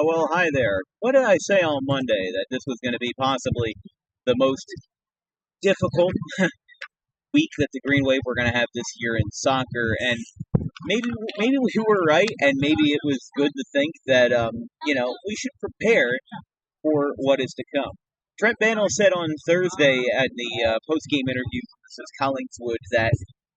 Well, hi there. What did I say on Monday? That this was going to be possibly the most difficult week that the Green Wave were going to have this year in soccer, and maybe we were right, and maybe it was good to think that we should prepare for what is to come. Trent Bannell said on Thursday at the post-game interview versus Collingswood that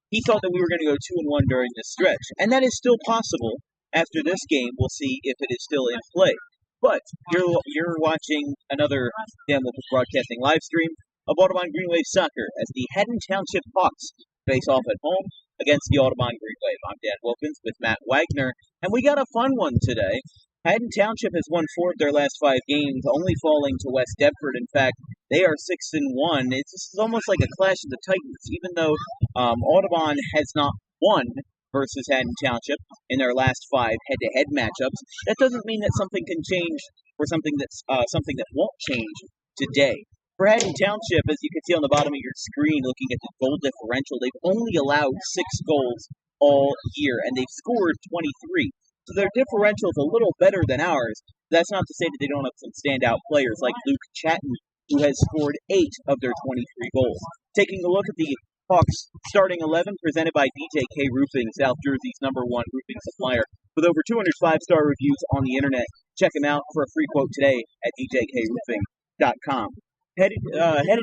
he thought that we were going to go 2-1 during this stretch, and that is still possible. After this game, we'll see if it is still in play. But you're watching another Dan Wilkins Broadcasting live stream of Audubon Green Wave soccer as the Haddon Township Hawks face off at home against the Audubon Green Wave. I'm Dan Wilkins with Matt Wagner, and we got a fun one today. Haddon Township has won 4 of their last 5 games, only falling to West Deptford. In fact, they are 6-1. It's almost like a clash of the Titans, even though Audubon has not won versus Haddon Township in their last 5 head-to-head matchups. That doesn't mean that something can change or something that won't change today. For Haddon Township, as you can see on the bottom of your screen, looking at the goal differential, they've only allowed 6 goals all year, and they've scored 23. So their differential is a little better than ours. That's not to say that they don't have some standout players like Luke Chatton, who has scored 8 of their 23 goals. Taking a look at the Hawks starting 11, presented by DJK Roofing, South Jersey's #1 roofing supplier, with over 200 5-star reviews on the internet. Check them out for a free quote today at djkroofing.com. Headed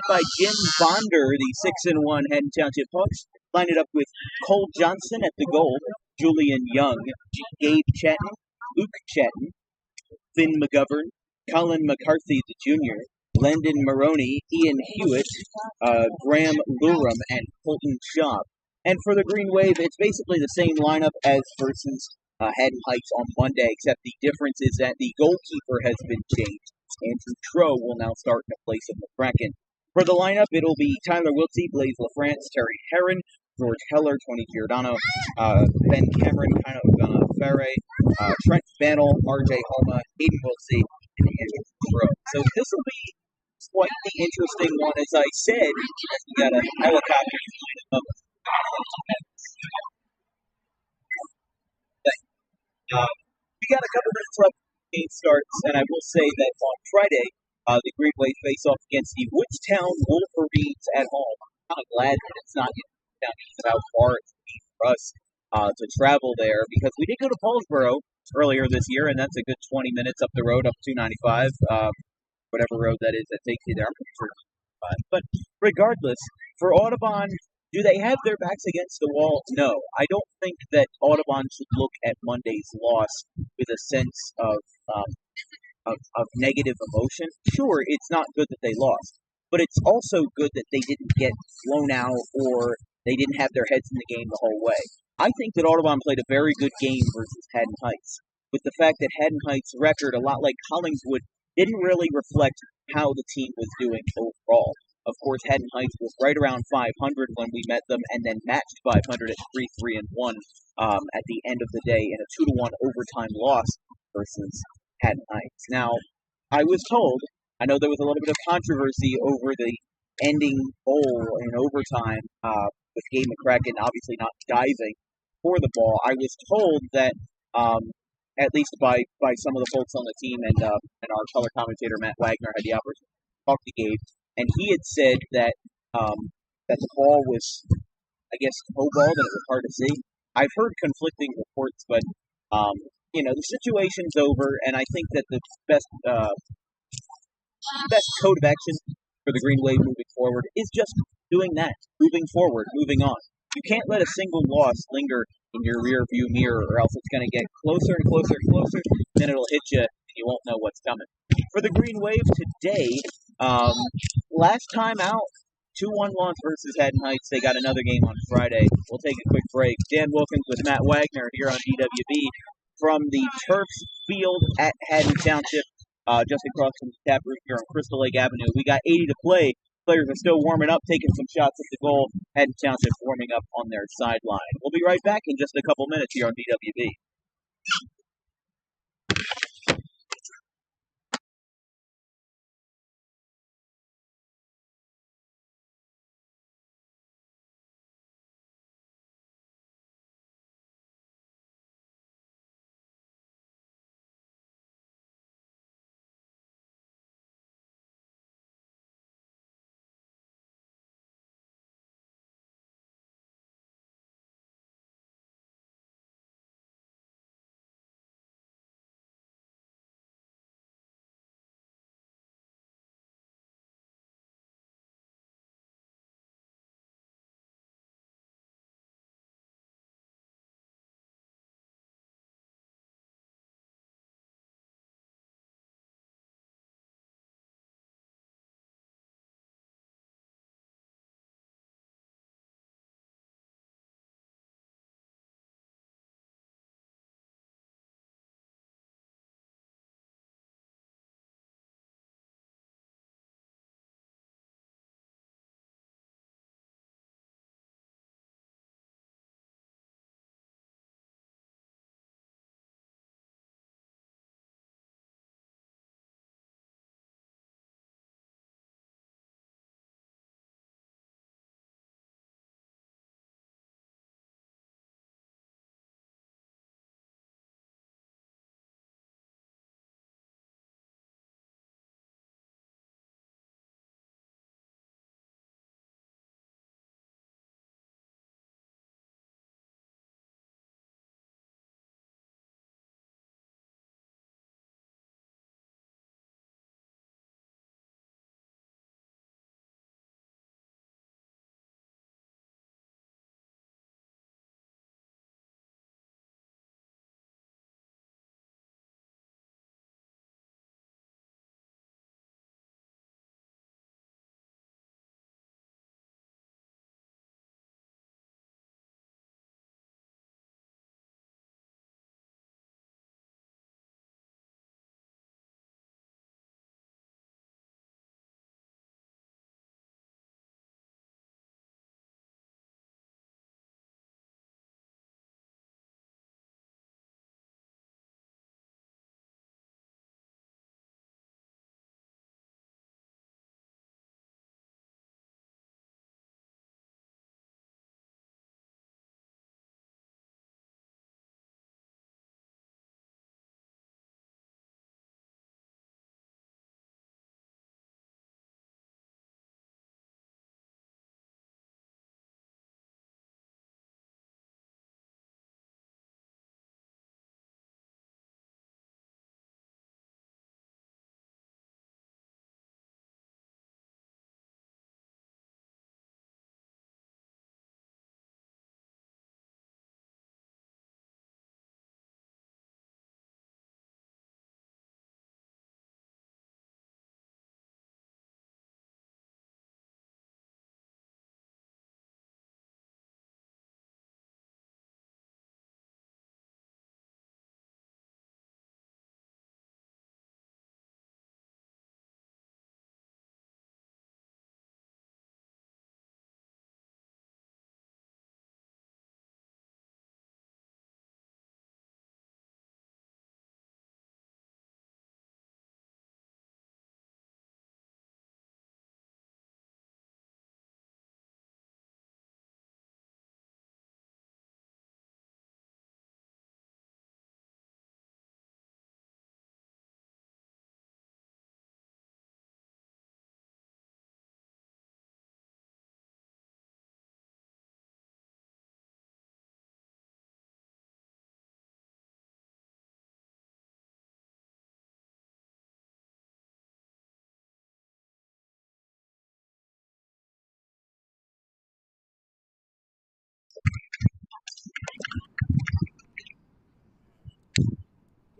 by Jim Bonder, the 6-1 Haddon Township Hawks lined it up with Cole Johnson at the goal, Julian Young, Gabe Chatton, Luke Chatton, Finn McGovern, Colin McCarthy the Jr., Landon Maroney, Ian Hewitt, Graham Luram, and Colton Schaub. And for the Green Wave, it's basically the same lineup as versus Haddon Heights on Monday, except the difference is that the goalkeeper has been changed. Andrew Troe will now start in the place of McCracken. For the lineup, it'll be Tyler Wiltsey, Blaze LaFrance, Terry Herron, George Heller, Tony Giordano, Ben Cameron, Kano Ferre, Trent Bannell, RJ Homa, Hayden Wiltsey, and Andrew Troe. So this will be quite the interesting one, as I said. We got a helicopter. We got a couple minutes left before the game starts, and I will say that on Friday, the Green Wave face off against the Woodstown Wolverines at home. I'm kind of glad that it's not down east of how far it's for us to travel there, because we did go to Paulsboro earlier this year, and that's a good 20 minutes up the road, up 295, whatever road that is that takes you there. I'm pretty sure it's 5. But regardless, for Audubon, do they have their backs against the wall? No. I don't think that Audubon should look at Monday's loss with a sense of negative emotion. Sure, it's not good that they lost, but it's also good that they didn't get blown out or they didn't have their heads in the game the whole way. I think that Audubon played a very good game versus Haddon Heights, with the fact that Haddon Heights' record, a lot like Collingswood, didn't really reflect how the team was doing overall. Of course, Haddon Heights was right around 500 when we met them, and then matched 500 at 3-3-1 at the end of the day in a 2-1 overtime loss versus Haddon Heights. Now, I was told, I know there was a little bit of controversy over the ending goal in overtime with Gabe McCracken obviously not diving for the ball. I was told that, at least by some of the folks on the team and our color commentator Matt Wagner had the opportunity to talk to Gabe, and he had said that that the ball was, I guess, toe-balled and it was hard to see. I've heard conflicting reports, but the situation's over, and I think that the best code of action for the Green Wave moving forward is just doing that, moving forward, moving on. You can't let a single loss linger in your rear view mirror, or else it's going to get closer and closer and closer, then it'll hit you, and you won't know what's coming. For the Green Wave today, last time out, 2-1 loss versus Haddon Heights. They got another game on Friday. We'll take a quick break. Dan Wilkins with Matt Wagner here on DWB from the Turfs Field at Haddon Township, just across from the tap room here on Crystal Lake Avenue. We got 80 to play. Players are still warming up, taking some shots at the goal. Haddon Township warming up on their sideline. We'll be right back in just a couple minutes here on DWB.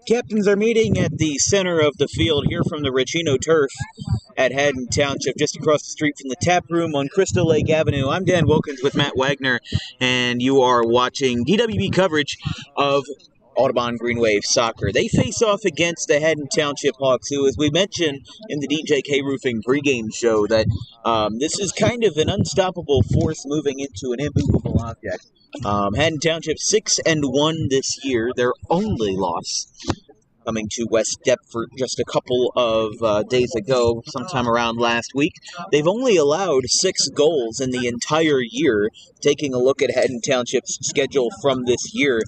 Captains are meeting at the center of the field here from the Ricino Turf at Haddon Township, just across the street from the tap room on Crystal Lake Avenue. I'm Dan Wilkins with Matt Wagner, and you are watching DWB coverage of Audubon Green Wave soccer. They face off against the Haddon Township Hawks, who, as we mentioned in the DJK Roofing pregame show, that this is kind of an unstoppable force moving into an immovable object. Haddon Township 6-1 this year. Their only loss coming to West Deptford just a couple of days ago, sometime around last week. They've only allowed 6 goals in the entire year. Taking a look at Haddon Township's schedule from this year,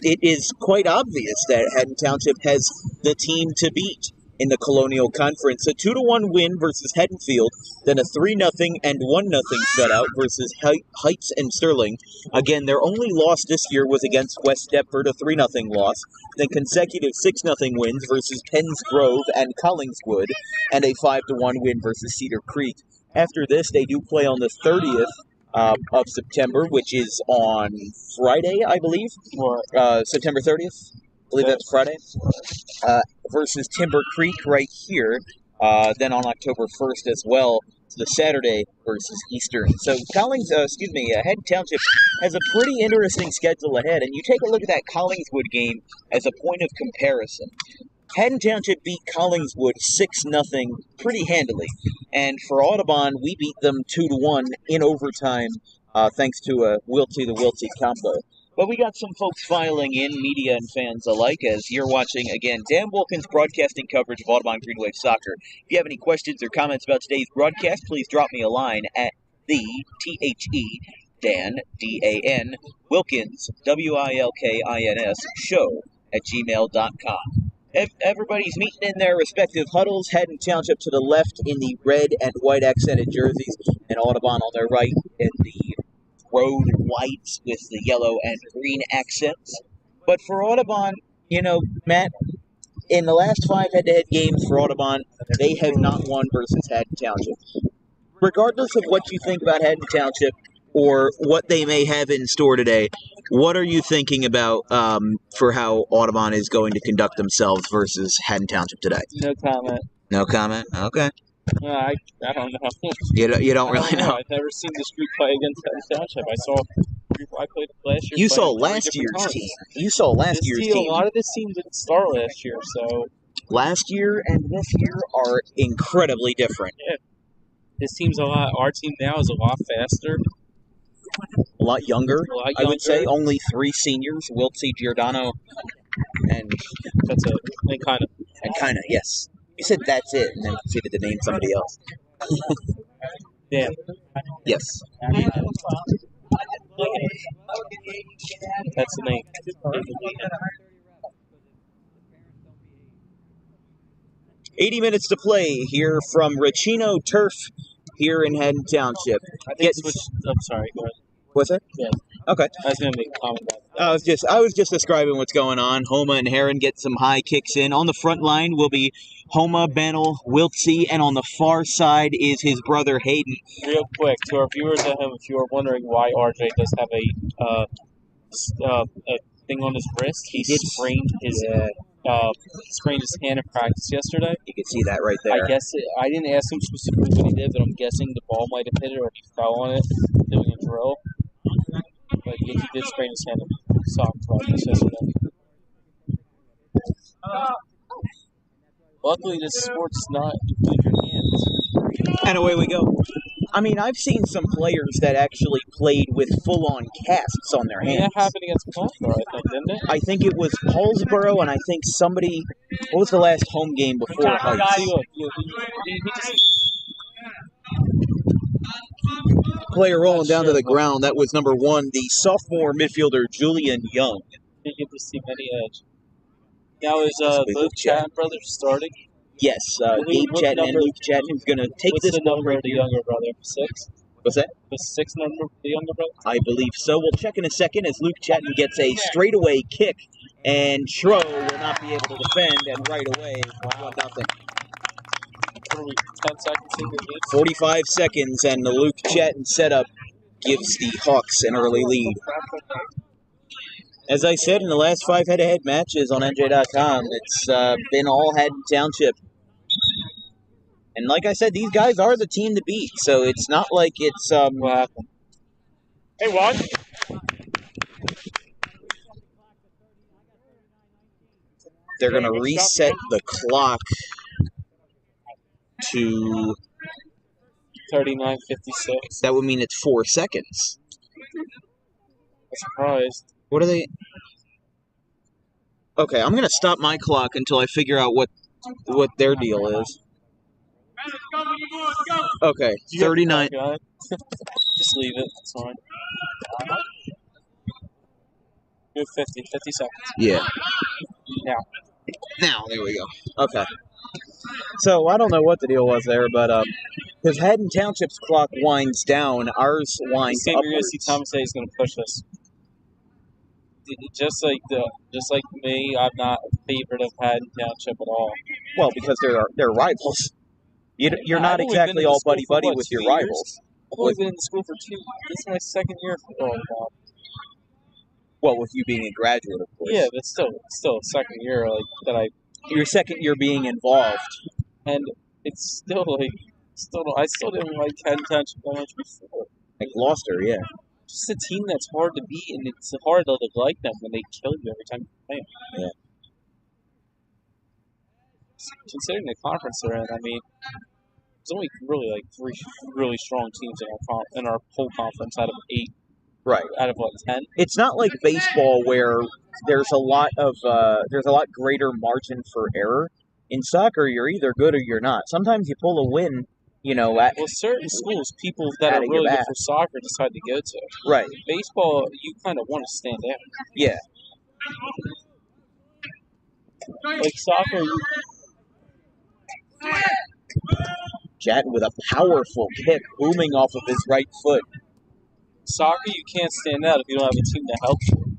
it is quite obvious that Haddon Township has the team to beat in the Colonial Conference. A 2-1 win versus Haddonfield, then a 3-0 and 1-0 shutout versus Heights and Sterling. Again, their only loss this year was against West Deptford, a 3-0 loss. Then consecutive 6-0 wins versus Penns Grove and Collingswood, and a 5-1 win versus Cedar Creek. After this, they do play on the 30th of September, which is on Friday, I believe, or September 30th. I believe that's Friday, versus Timber Creek right here. Then on October 1st as well, the Saturday versus Eastern. So Haddon Township has a pretty interesting schedule ahead, and you take a look at that Collingswood game as a point of comparison. Haddon Township beat Collingswood 6-0 pretty handily, and for Audubon, we beat them 2-1 in overtime, thanks to a Wilty the Wilty combo. But we got some folks filing in, media and fans alike, as you're watching, again, Dan Wilkins broadcasting coverage of Audubon Green Wave Soccer. If you have any questions or comments about today's broadcast, please drop me a line at Dan, D-A-N, Wilkins, W-I-L-K-I-N-S, show at gmail.com. Everybody's meeting in their respective huddles. Haddon Township to the left in the red and white accented jerseys, and Audubon on their right in the road whites with the yellow and green accents. But for Audubon, Matt, in the last 5 head-to-head games for Audubon, they have not won versus Haddon Township. Regardless of what you think about Haddon Township or what they may have in store today, what are you thinking about for how Audubon is going to conduct themselves versus Haddon Township today? No comment. No comment? Okay. I don't know. You don't really know. I've never seen the street play against Haddon Township. I played last year. You saw last year's team. You saw last year's team. A lot of this team didn't start last year, so last year and this year are incredibly different. Yeah. This team's our team now is a lot faster. A lot younger, I would say. Only 3 seniors, Wiltsy, Giordano, and that's it. And kind of, yes. You said that's it, and then proceeded to name somebody else. Yeah. Yes. That's the name. 80 minutes to play here from Ricino Turf here in Haddon Township. I'm sorry, go ahead. What's that? Yeah. Okay. I was going to make a comment about that. I was just describing what's going on. Homa and Heron get some high kicks in. On the front line will be Homa, Bannell, Wiltsy, and on the far side is his brother Haddon. Real quick, to our viewers at home, if you are wondering why RJ does have a thing on his wrist, he sprained his hand in practice yesterday. You can see that right there. I didn't ask him specifically what he did, but I'm guessing the ball might have hit it or he fell on it doing a drill. But he did sprain his hand in soccer practice yesterday. Luckily, this sport does not include your hands. And away we go. I mean, I've seen some players that actually played with full-on casts on their hands. That happened against Paulsboro, I think, didn't it? I think it was Paulsboro, and I think somebody... What was the last home game before Heights? Player rolling down to the ground. That was number 1, the sophomore midfielder, Julian Young. Didn't get to see many edge. Now is both Chatton brothers starting? Yes, Gabe Chatton and Luke Chatton, who's going to take this ball right here. What's the number of the younger brother? 6? What's that? The 6 number of the younger brother? I believe so. We'll check in a second as Luke Chatton gets a straightaway kick, and Schro will not be able to defend, and right away, 1-0. 10 seconds in the lead. 45 seconds, and the Luke Chatton setup gives the Hawks an early lead. As I said in the last 5 head-to-head matches on NJ.com, it's been all Haddon Township. And like I said, these guys are the team to beat, so it's not like it's... What happened? Hey, what? They're going to reset the clock to... 39:56. That would mean it's 4 seconds. I'm surprised. What are they... Okay, I'm going to stop my clock until I figure out what their deal is. Okay, 39... Just leave it. It's fine. Good 50 seconds. Yeah. Now, there we go. Okay. So, I don't know what the deal was there, but, because Haddon Township's clock winds down, ours winds You're going to see upwards. Thomas A is going to push us. Just like me, I'm not a favorite of Haddon Township at all. Well, because they're rivals. You're not I've only exactly been in all the school buddy-buddy for, what, with your 2 years? rivals. I've only been in the school for 2. This is my second year for Audubon. Well, with you being a graduate, of course. Yeah, but still second year Your second year being involved. and it's still I still didn't like Haddon Township that much before. Like Gloucester, yeah. Just a team that's hard to beat, and it's hard to like them when they kill you every time you play them. Yeah. Considering the conference they're in, I mean, there's only really like 3 really strong teams in our whole conference out of 8. Right. Out of 10. It's not like baseball where there's a lot greater margin for error. In soccer, you're either good or you're not. Sometimes you pull a win, Well, certain schools, people that are really good for soccer decide to go to. Right. Baseball, you kind of want to stand out. Yeah. Like soccer, Jatton with a powerful kick booming off of his right foot. Soccer, you can't stand out if you don't have a team to help you.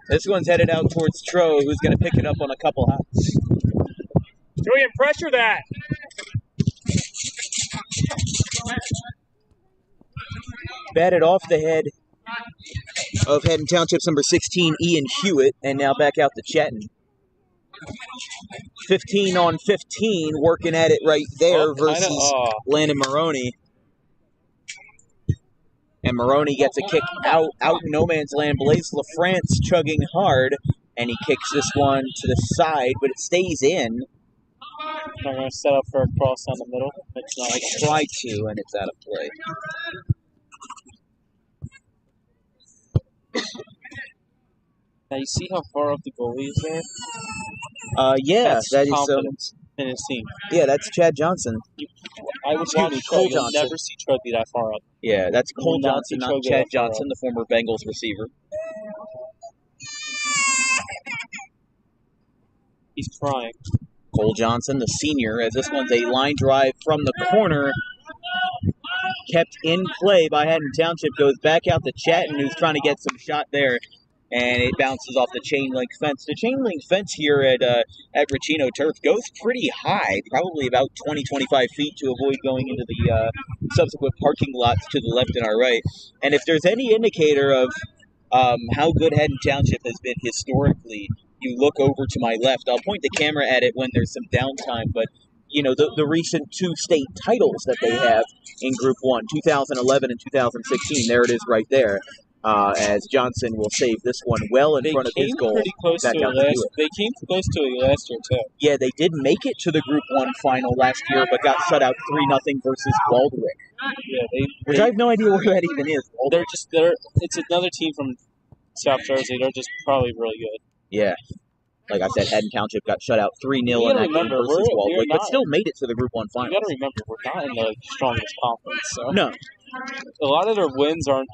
This one's headed out towards Tro, who's going to pick it up on a couple hops. Julian, pressure that. Batted off the head of Haddon Township's number 16, Ian Hewitt, and now back out to Chatton. 15 on 15, working at it right there versus Landon Maroney. And Maroney gets a kick out in no man's land. Blaise LaFrance chugging hard, and he kicks this one to the side, but it stays in. I'm going to set up for a cross on the middle. It's not. I try to, and it's out of play. Now you see how far up the goalie is there? Yeah, That's that is confidence in his team. Yeah, that's Chad Johnson. I would Excuse me, Cole Cole You'll Johnson. never see Troy be that far up. Yeah, that's Cole Not Johnson, not Troy Chad that far Johnson, up. the former Bengals receiver. He's crying. Cole Johnson, the senior, as this one's a line drive from the corner. Kept in play by Haddon Township, goes back out to Chatton, who's trying to get some shot there, and it bounces off the chain link fence. The chain link fence here at Ricino Turf goes pretty high, probably about 20-25 feet to avoid going into the subsequent parking lots to the left and our right. And if there's any indicator of how good Haddon Township has been historically, you look over to my left. I'll point the camera at it when there's some downtime, but the recent 2 state titles that they have in Group 1, 2011 and 2016, there it is right there, as Johnson will save this one well in front of his goal. They came close to it last year, too. Yeah, they did make it to the Group 1 final last year, but got shut out 3-0 versus Baldwick. Yeah, which I have no idea where that even is. It's another team from South Jersey. They're just probably really good. Yeah. Like I said, Haddon Township got shut out 3-0 in that game versus Baldwick, but still made it to the Group 1 final. You got to remember, we're not in the strongest conference. So. No. A lot of their wins aren't,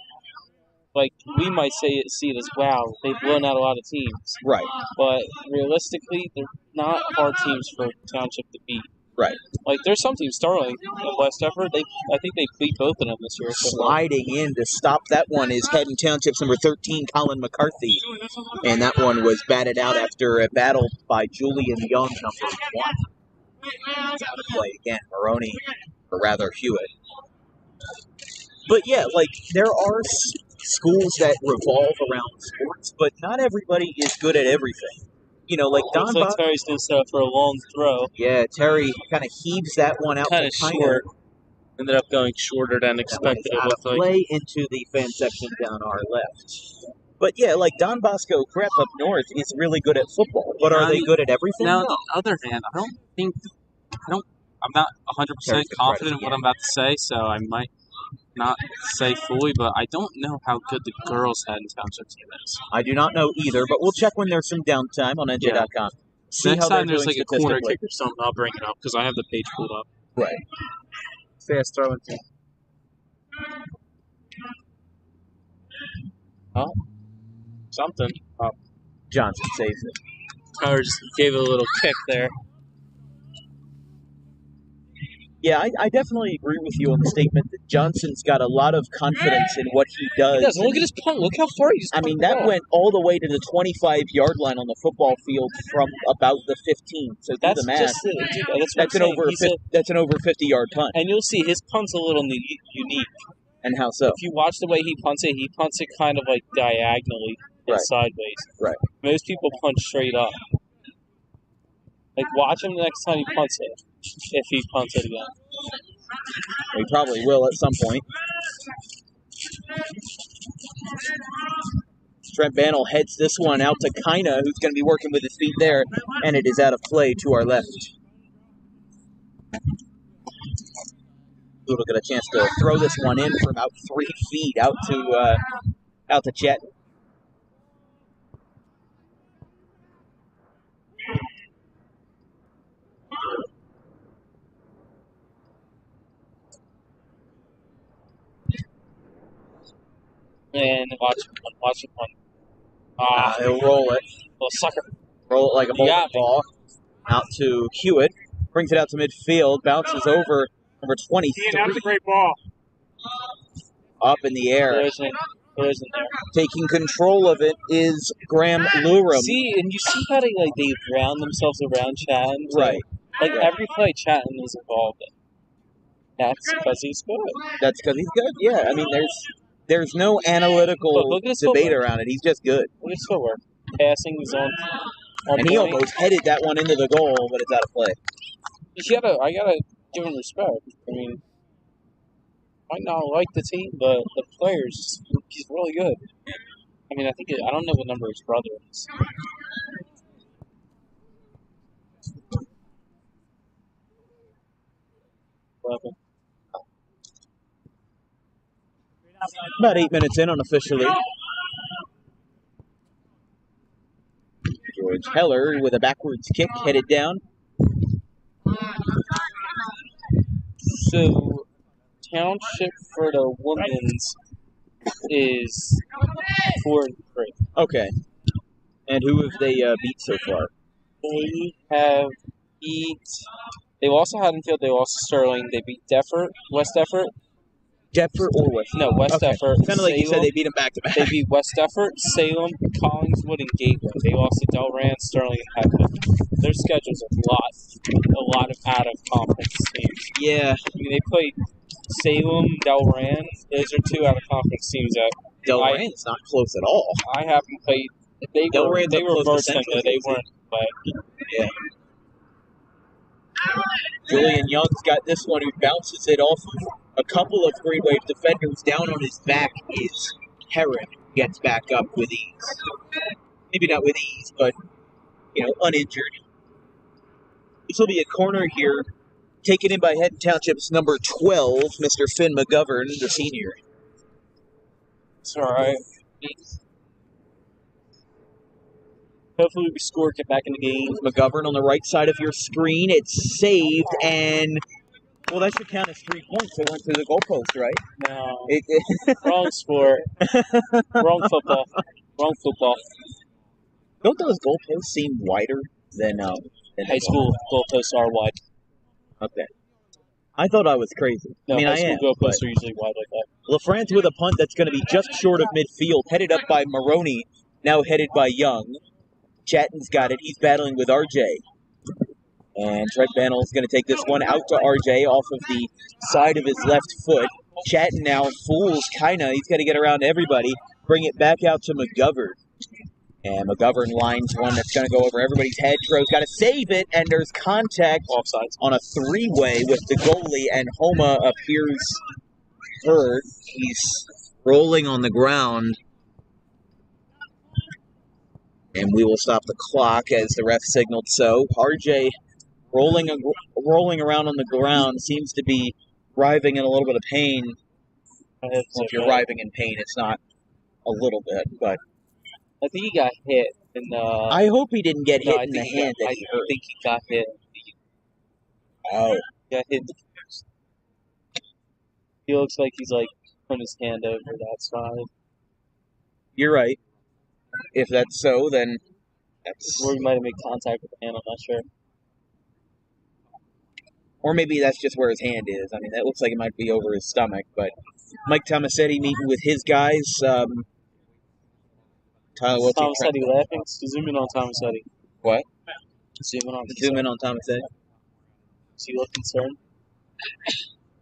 like, we might see it as, wow, they've blown out a lot of teams. Right. But realistically, they're not hard teams for Township to beat. Right. Like, there's some teams, Sterling and West Effort, I think they beat both of them this year. Sliding in to stop that one is Haddon Township's number 13, Colin McCarthy. And that one was batted out after a battle by Julian Young, number 1. It's out of play again, Maroney, or rather Hewitt. But yeah, like, there are schools that revolve around sports, but not everybody is good at everything. You know, like Don Looks like Terry's going to set up for a long throw. Yeah, Terry kind of heaves that one out Kind of short. Ended up going shorter than expected. Out of play into the fan section down our left. But yeah, like Don Bosco Prep up north is really good at football. But are they good at everything? Now, on the other hand, I'm not 100% confident in what I'm about to say, so I might not say fully, but I don't know how good the girls' Haddon Township team is. I do not know either, but we'll check when there's some downtime on NJ.com. See Next how time they're there's doing like a corner statistically. kick or something, I'll bring it up because I have the page pulled up. Right. Fast throwing team. Oh, something. Oh. Johnson saves it. Tyler just gave it a little kick there. Yeah, I definitely agree with you on the statement that Johnson's got a lot of confidence in what he does. He does. Look at his punt. Look how far he's I mean, that went all the way to the 25-yard line on the football field from about the 15. So do the math. That's an over 50-yard punt. And you'll see his punt's a little unique. And how so? If you watch the way he punts it kind of like diagonally and sideways. Right. Most people punch straight up. Like, watch him the next time he punts it, if he punts it again. He probably will at some point. Trent Bannell heads this one out to Kina, who's going to be working with his feet there, and it is out of play to our left. We'll get a chance to throw this one in for about 3 feet out to Chet. And watch him run. He'll roll it. Little sucker. Roll it like a bowling ball. Out to Hewitt. Brings it out to midfield. Bounces over number 23. That was a great ball. Up in the air. There isn't there. Taking control of it is Graham Luram. See, and you see how they round themselves around Chatton? Right. Every play Chatton is involved in. That's because he's good. That's because he's good? Yeah, I mean, there's no analytical debate around it. He's just good. Look at his footwork. Passing is on and he almost headed that one into the goal, but it's out of play. I gotta give him respect. I mean, I might not like the team, but the players, he's really good. I mean, I don't know what number his brother is. About 8 minutes in unofficially. George Heller with a backwards kick headed down. So, Township for the women's is 4-3. Okay. And who have they beat so far? They have beat. They also Haddonfield. They lost to Sterling. They beat West Effort. Deffert or West? No, West Effort. Kind of like you said, they beat them back to back. They beat West Effort, Salem, Collingswood, and Gateway. They lost to Delran, Sterling, and Haddonfield. Their schedule's a lot of out of conference teams. Yeah. I mean, they played Salem, Delran. Those are 2 out of conference teams that Delran's not close at all. I haven't played. They were versed in there. They weren't. But yeah. Julian Young's got this one who bounces it off of a couple of Green Wave defenders. Down on his back is Herron. Gets back up with ease. Maybe not with ease, but, uninjured. This will be a corner here. Taken in by Haddon Township's number 12, Mr. Finn McGovern, the senior. It's all right. Hopefully we score, get back in the game. McGovern on the right side of your screen. It's saved, and, well, that should count as 3 points. They went through the goalpost, right? No. Wrong sport. Wrong football. Wrong football. Don't those goalposts seem wider than high school goalposts are wide? Okay. I thought I was crazy. No, I mean, high I am. school goalposts are usually wide like that. LaFrance with a punt that's going to be just short of midfield, headed up by Maroney, now headed by Young. Chatton's got it. He's battling with RJ. And Trent Bannell is going to take this one out to RJ off of the side of his left foot. Chatting now, fools, kinda. He's got to get around everybody. Bring it back out to McGovern. And McGovern lines one that's going to go over everybody's head. Tro's got to save it, and there's contact Offsides. on a three-way with the goalie, and Homa appears hurt. He's rolling on the ground. And we will stop the clock as the ref signaled so. RJ rolling around on the ground, seems to be writhing in a little bit of pain. Well, if you're writhing in pain, it's not a little bit, but I think he got hit in the. I hope he didn't get hit in the hand. I think he got hit. Oh, He got hit. He looks like he's like putting his hand over that side. You're right. If that's so, then that's. Or he might have made contact with the hand. I'm not sure. Or maybe that's just where his hand is. I mean, that looks like it might be over his stomach. But Mike Tomasetti meeting with his guys. Tyler Wilson. Tomasetti laughing. Zoom in on Tomasetti. What? Zoom in on. Zoom in on Tomasetti. Does he look concerned?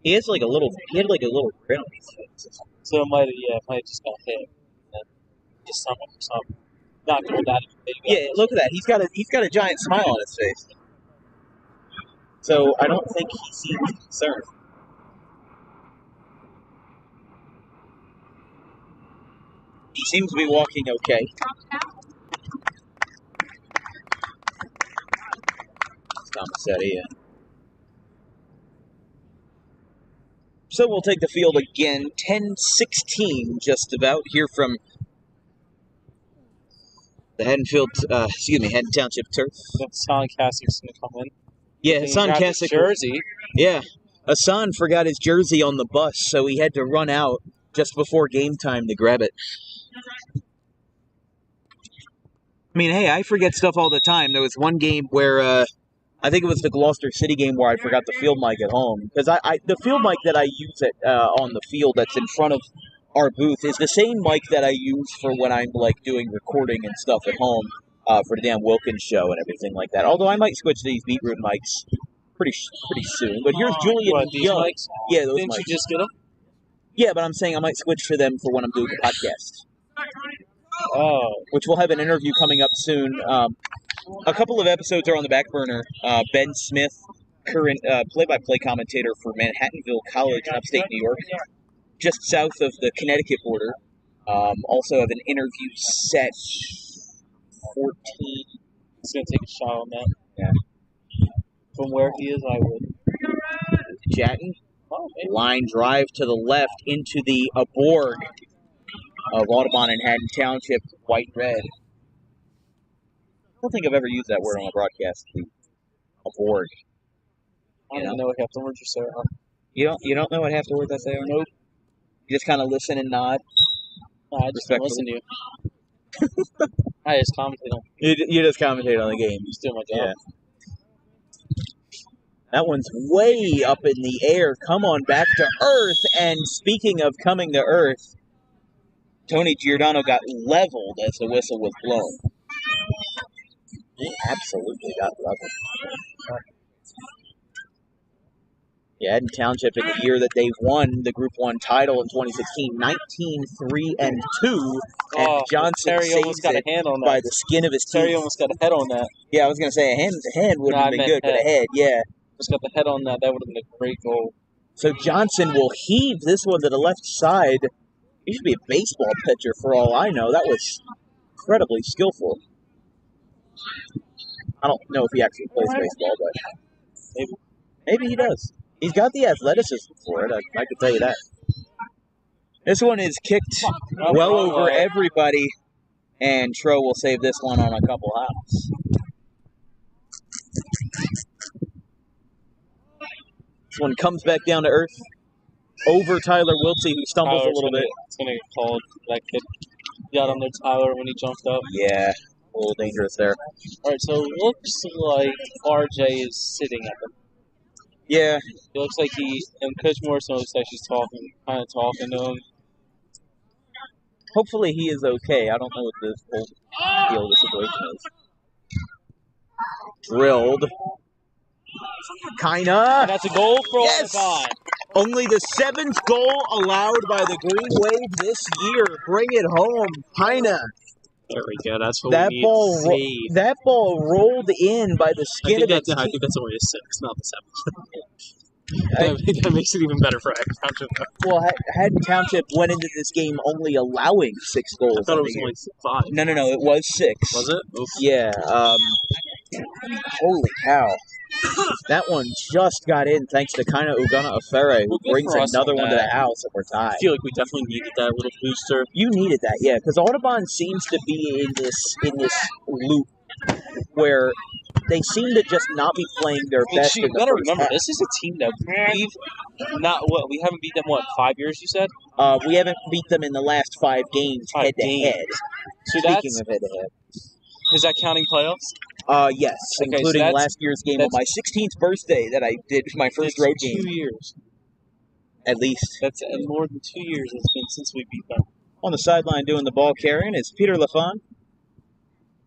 He has like a little. He had like a little grin on his face. So it might have just got hit. Just something. Not good that. Yeah, look at that. He's got a giant smile on his face. So I don't think he seems concerned. He seems to be walking okay. Tomasetti, yeah. So we'll take the field again. 10-16, just about. Here from the Haddon Township turf. Hassan Cassick's going to come in. Yeah, Hassan Cassick. Jersey. Yeah. Hassan forgot his jersey on the bus, so he had to run out just before game time to grab it. I mean, hey, I forget stuff all the time. There was one game where, I think it was the Gloucester City game where I forgot the field mic at home. Because the field mic that I use on the field that's in front of our booth is the same mic that I use for when I'm, like, doing recording and stuff at home for the Dan Wilkins show and everything like that. Although I might switch to these Beetroot mics pretty soon. But here's Julian Young. Mics? Yeah, those Didn't mics. you just get them? Yeah, but I'm saying I might switch to them for when I'm doing the podcast. Oh. Which we'll have an interview coming up soon. A couple of episodes are on the back burner. Ben Smith, current play-by-play commentator for Manhattanville College in upstate New York, just south of the Connecticut border. Also have an interview set 14. He's going to take a shot on that. Yeah. From where he is, I would. Jatton. Oh, Line drive to the left into the Aborg of Audubon and Haddon Township, white-red. I don't think I've ever used that word on a broadcast. The Aborg. I don't know what half the words you say are. You don't know what half the words I say are? Nope. You just kind of listen and nod? No, I just don't listen to you. I just commentate on You just commentate on the game. Just doing my job. Yeah. That one's way up in the air. Come on back to earth. And speaking of coming to earth, Tony Giordano got leveled as the whistle was blown. He absolutely got leveled. Yeah, Haddon Township in the year that they won the Group 1 title in 2016, 19-3-2, and Johnson Terry almost saves got a it hand on that. by the skin of his teeth. Terry almost got a head on that. Yeah, I was going to say a hand would have been good, but a head, yeah. Just got the head on that. That would have been a great goal. So Johnson will heave this one to the left side. He should be a baseball pitcher for all I know. That was incredibly skillful. I don't know if he actually plays baseball, but maybe he does. He's got the athleticism for it, I can tell you that. This one is kicked well over everybody, and Tro will save this one on a couple hops. This one comes back down to earth over Tyler Wiltsey, who stumbles a little bit. It's going to get called. That kid got on there, Tyler, when he jumped up. Yeah, a little dangerous there. All right, so it looks like RJ is sitting at them. Yeah. It looks like and Coach Morrison looks like she's kind of talking to him. Hopefully he is okay. I don't know what the whole deal of the situation is. Drilled. Kinda. And that's a goal for Yes! Audubon. Only the 7th goal allowed by the Green Wave this year. Bring it home. Kinda. There we go. That's what That we need ball, to save. that ball rolled in by the skin of its teeth. I think that's only a 6, not the 7. That makes it even better for Township. Well, Haddon Township went into this game only allowing 6 goals. I thought it was only 5. No, it was 6. Was it? Oof. Yeah. Holy cow. That one just got in thanks to Kaina Ugana Afere, who brings another one to the house, and we're tied. I feel like we definitely needed that little booster. You needed that, yeah, because Audubon seems to be in this loop where they seem to just not be playing their best. You gotta remember, this is a team that we haven't beat them, 5 years, you said? We haven't beat them in the last 5 games head-to-head. So Speaking of head-to-head. Is that counting playoffs? Yes, Okay, including so last year's game on my 16th birthday that I did my first road game. 2 years. At least. That's more than 2 years it's been since we beat them. On the sideline doing the ball carrying is Peter Lafon.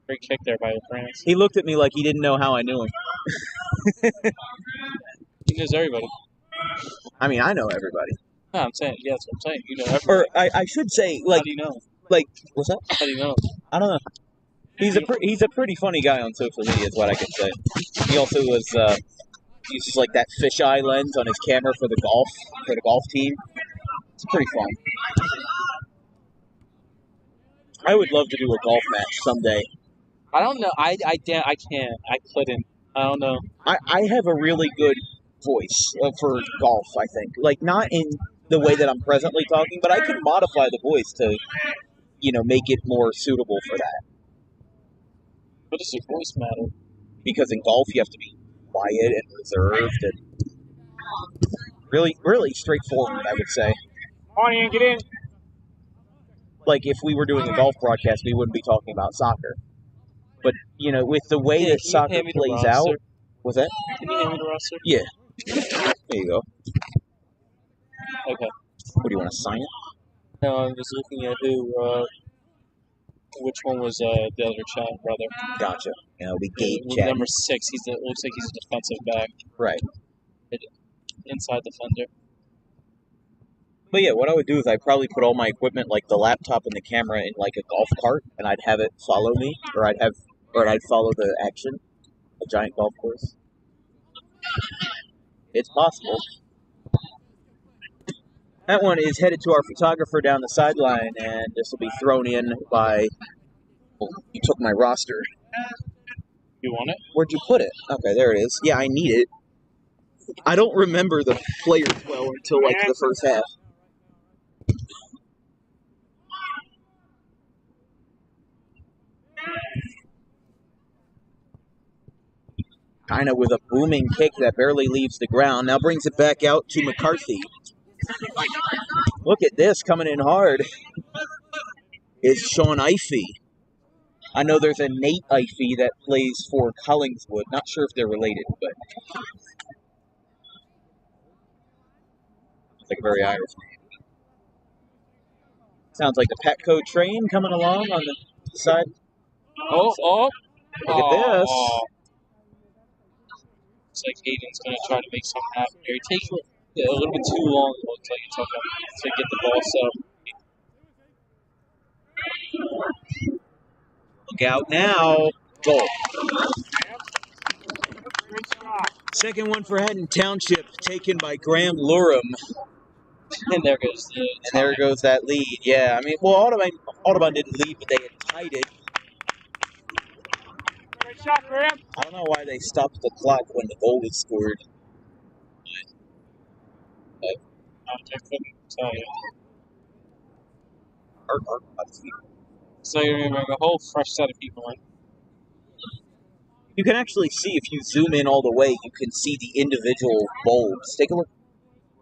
Great kick there by France. He looked at me like he didn't know how I knew him. He knows everybody. I mean, I know everybody. No, I'm saying, yeah, that's what I'm saying. You know everybody. Or I should say, like, how do you know? Like, what's that? How do you know? I don't know. He's a pretty funny guy on social media, is what I can say. He also uses like that fisheye lens on his camera for the golf team. It's pretty fun. I would love to do a golf match someday. I don't know. I can't. I couldn't. I don't know. I have a really good voice for golf, I think. Like, not in the way that I'm presently talking, but I could modify the voice to, make it more suitable for that. What does your voice matter? Because in golf, you have to be quiet and reserved and really, really straightforward, I would say. On in, get in. Like, if we were doing a golf broadcast, we wouldn't be talking about soccer. But, with the way that soccer plays out... What's that? Can you hand me the roster? Yeah. There you go. Okay. What, do you want to sign it? No, I was looking at which one was the other child brother. Gotcha. We Gabe Chad. Number 6, it looks like he's a defensive back. Right. Inside defender. But yeah, what I would do is I'd probably put all my equipment, like the laptop and the camera, in like a golf cart, and I'd have it follow me, or I'd follow the action, a giant golf course. It's possible. That one is headed to our photographer down the sideline, and this will be thrown in by... Oh, you took my roster. You want it? Where'd you put it? Okay, there it is. Yeah, I need it. I don't remember the players well until, like, the first half. Kind of with a booming kick that barely leaves the ground. Now brings it back out to McCarthy. Look at this, coming in hard. Is Sean Ifey. I know there's a Nate Ifey that plays for Collingswood. Not sure if they're related, but it's like a very Irish name. Sounds like the Petco train coming along on the side. Oh! Look at this. Looks like Hayden's going to try to make something happen here. He takes a little bit too long, it looks like it took him to get the ball set. Look out now. Goal. Second one for Haddon Township, taken by Graham Lurum. And there goes there goes that lead. Yeah, I mean, well, Audubon didn't lead, but they had tied it. Great shot, Graham. I don't know why they stopped the clock when the goal was scored. I couldn't tell you. So you're going to bring a whole fresh set of people in. You can actually see, if you zoom in all the way, you can see the individual bulbs. Take a look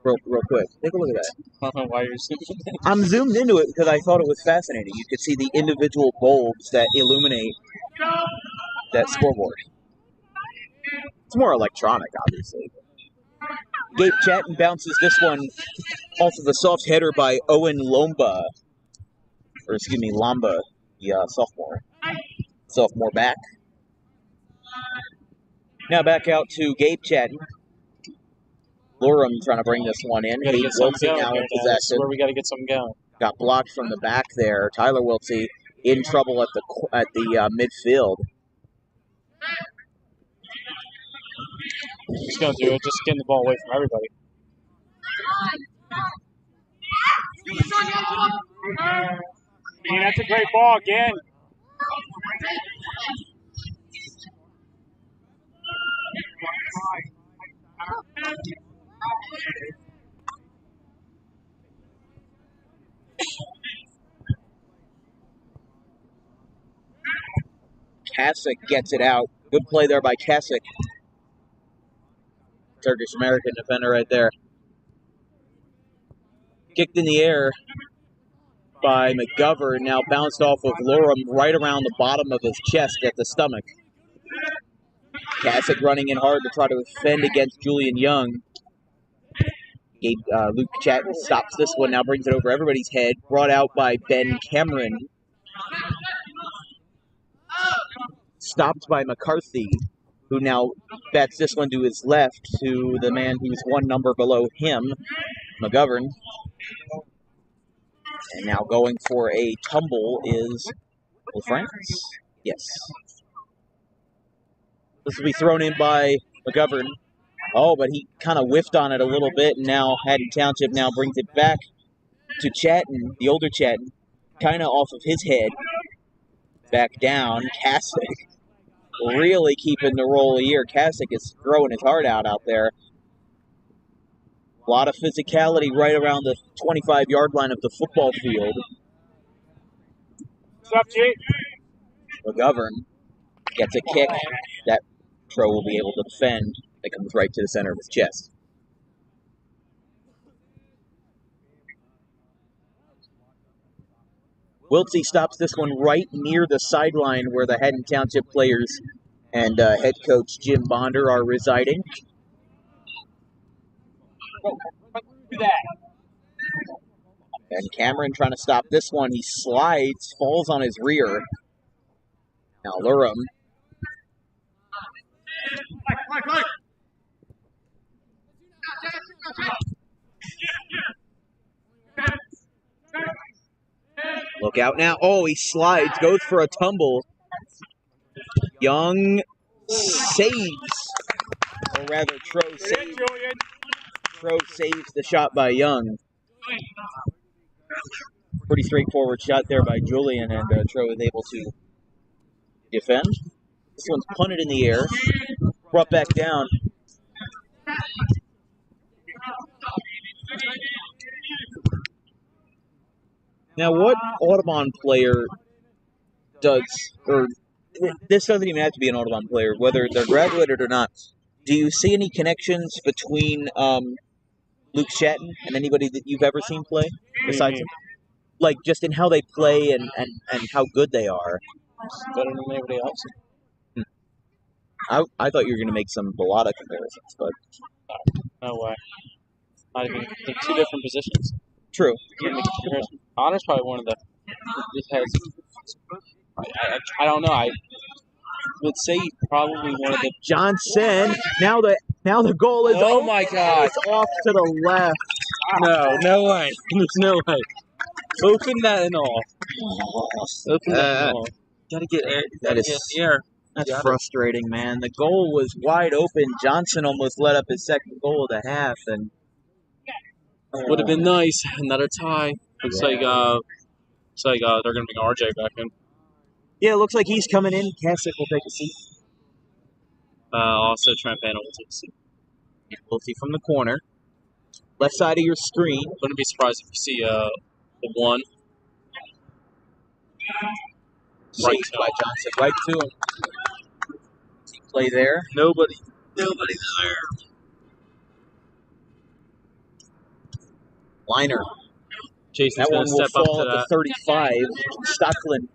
real quick. Take a look at that. I don't know why you're zooming in. I'm zoomed into it because I thought it was fascinating. You could see the individual bulbs that illuminate that scoreboard. It's more electronic, obviously. Gabe Chatton bounces this one off of a soft header by Owen Lomba. Or, excuse me, Lamba, the sophomore. Sophomore back. Now back out to Gabe Chatton. Lorem trying to bring this one in. Hayden Wiltsey now in This is possession. where we got to get something going. Got blocked from the back there. Tyler Wiltsey in trouble at the midfield. He's going to do it, just getting the ball away from everybody. That's a great ball again. Kasich gets it out. Good play there by Kasich. Turkish-American defender right there. Kicked in the air by McGovern. Now bounced off of Lorem right around the bottom of his chest at the stomach. Kasich running in hard to try to defend against Julian Young. Luke Chatton stops this one. Now brings it over everybody's head. Brought out by Ben Cameron. Stopped by McCarthy, who now bats this one to his left to the man who's one number below him, McGovern. And now going for a tumble is France. Yes. This will be thrown in by McGovern. Oh, but he kind of whiffed on it a little bit, and now Haddon Township now brings it back to Chatton, the older Chatton, kind of off of his head. Back down, Kasich really keeping the roll here. Kasich is throwing his heart out there. A lot of physicality right around the 25-yard line of the football field. What's up, G? McGovern gets a kick that Tro will be able to defend. That comes right to the center of his chest. Wiltsey stops this one right near the sideline where the Haddon Township players and head coach Jim Bonder are residing. And Cameron trying to stop this one. He slides, falls on his rear. Now Lorem. Look out now. Oh, he slides, goes for a tumble. Young saves. Or rather, Tro saves. Tro saves the shot by Young. Pretty straightforward shot there by Julian, and Tro is able to defend. This one's punted in the air. Brought back down. Now, what Audubon player does, or this doesn't even have to be an Audubon player, whether they're graduated or not, do you see any connections between Luke Chatton and anybody that you've ever seen play besides him? Like, just in how they play and how good they are. Better than anybody else. I thought you were going to make some Bellata comparisons, but... No way. Not even. They're two different positions. True. Honor's probably one of the. This has. I don't know. I would say probably one of the. Johnson. Now the goal is. Oh my God! It's off to the left. No way. There's no way. Open that and off. Open that and off. Gotta get air. Air. That's frustrating, man. The goal was wide open. Johnson almost let up his second goal of the half, and would have been nice. Another tie. Looks like they're gonna bring RJ back in. Yeah, it looks like he's coming in. Kasich will take a seat. Also, Trent Banner will take a seat. We'll see from the corner, left side of your screen. Wouldn't be surprised if you see the one. Right by Johnson, right to him. Play there. Nobody's there. Liner. Jason's that one will fall up at the 35. Stocklin.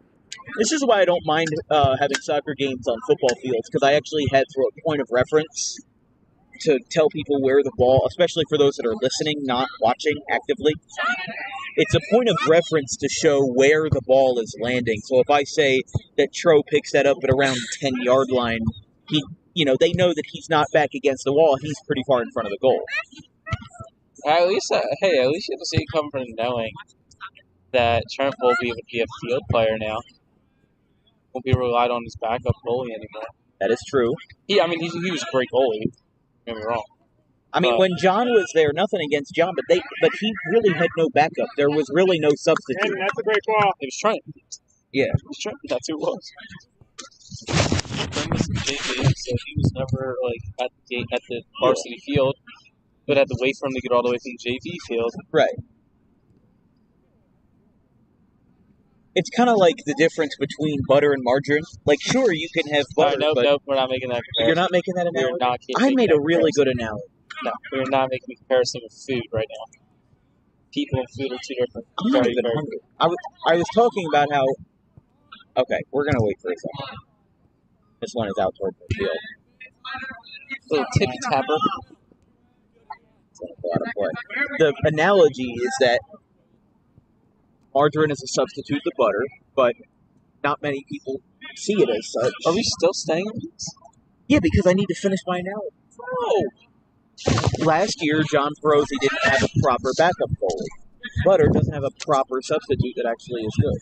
This is why I don't mind having soccer games on football fields, because I actually had a point of reference to tell people where the ball, especially for those that are listening, not watching actively. It's a point of reference to show where the ball is landing. So if I say that Tro picks that up at around 10-yard line, they know that he's not back against the wall. He's pretty far in front of the goal. At least you have to see it come from knowing that Trent will be able to be a field player now. Won't be relied on his backup goalie anymore. That is true. He was a great goalie. Don't get me wrong. I mean, when John was there, nothing against John, but he really had no backup. There was really no substitute. And that's a great ball. It was Trent. Yeah. It was Trent. That's who it was. Trent was JV, so he was never at the varsity field, but had to wait for him to get all the way from the JV field. Right. It's kind of like the difference between butter and margarine. Like, sure, you can have butter, but Nope, we're not making that comparison. You're not making that analogy? We're not I made a really good analogy. No, we're not making a comparison with food right now. People and food are two different. I'm not even hungry. I was talking about how... Okay, we're going to wait for a second. This one is out toward the field. Little tippy-tapper. The analogy is that margarine is a substitute to butter, but not many people see it as such. Are we still staying on this? Yeah, because I need to finish my analogy. No! Last year, John Ferozzi didn't have a proper backup goalie. Butter doesn't have a proper substitute that actually is good.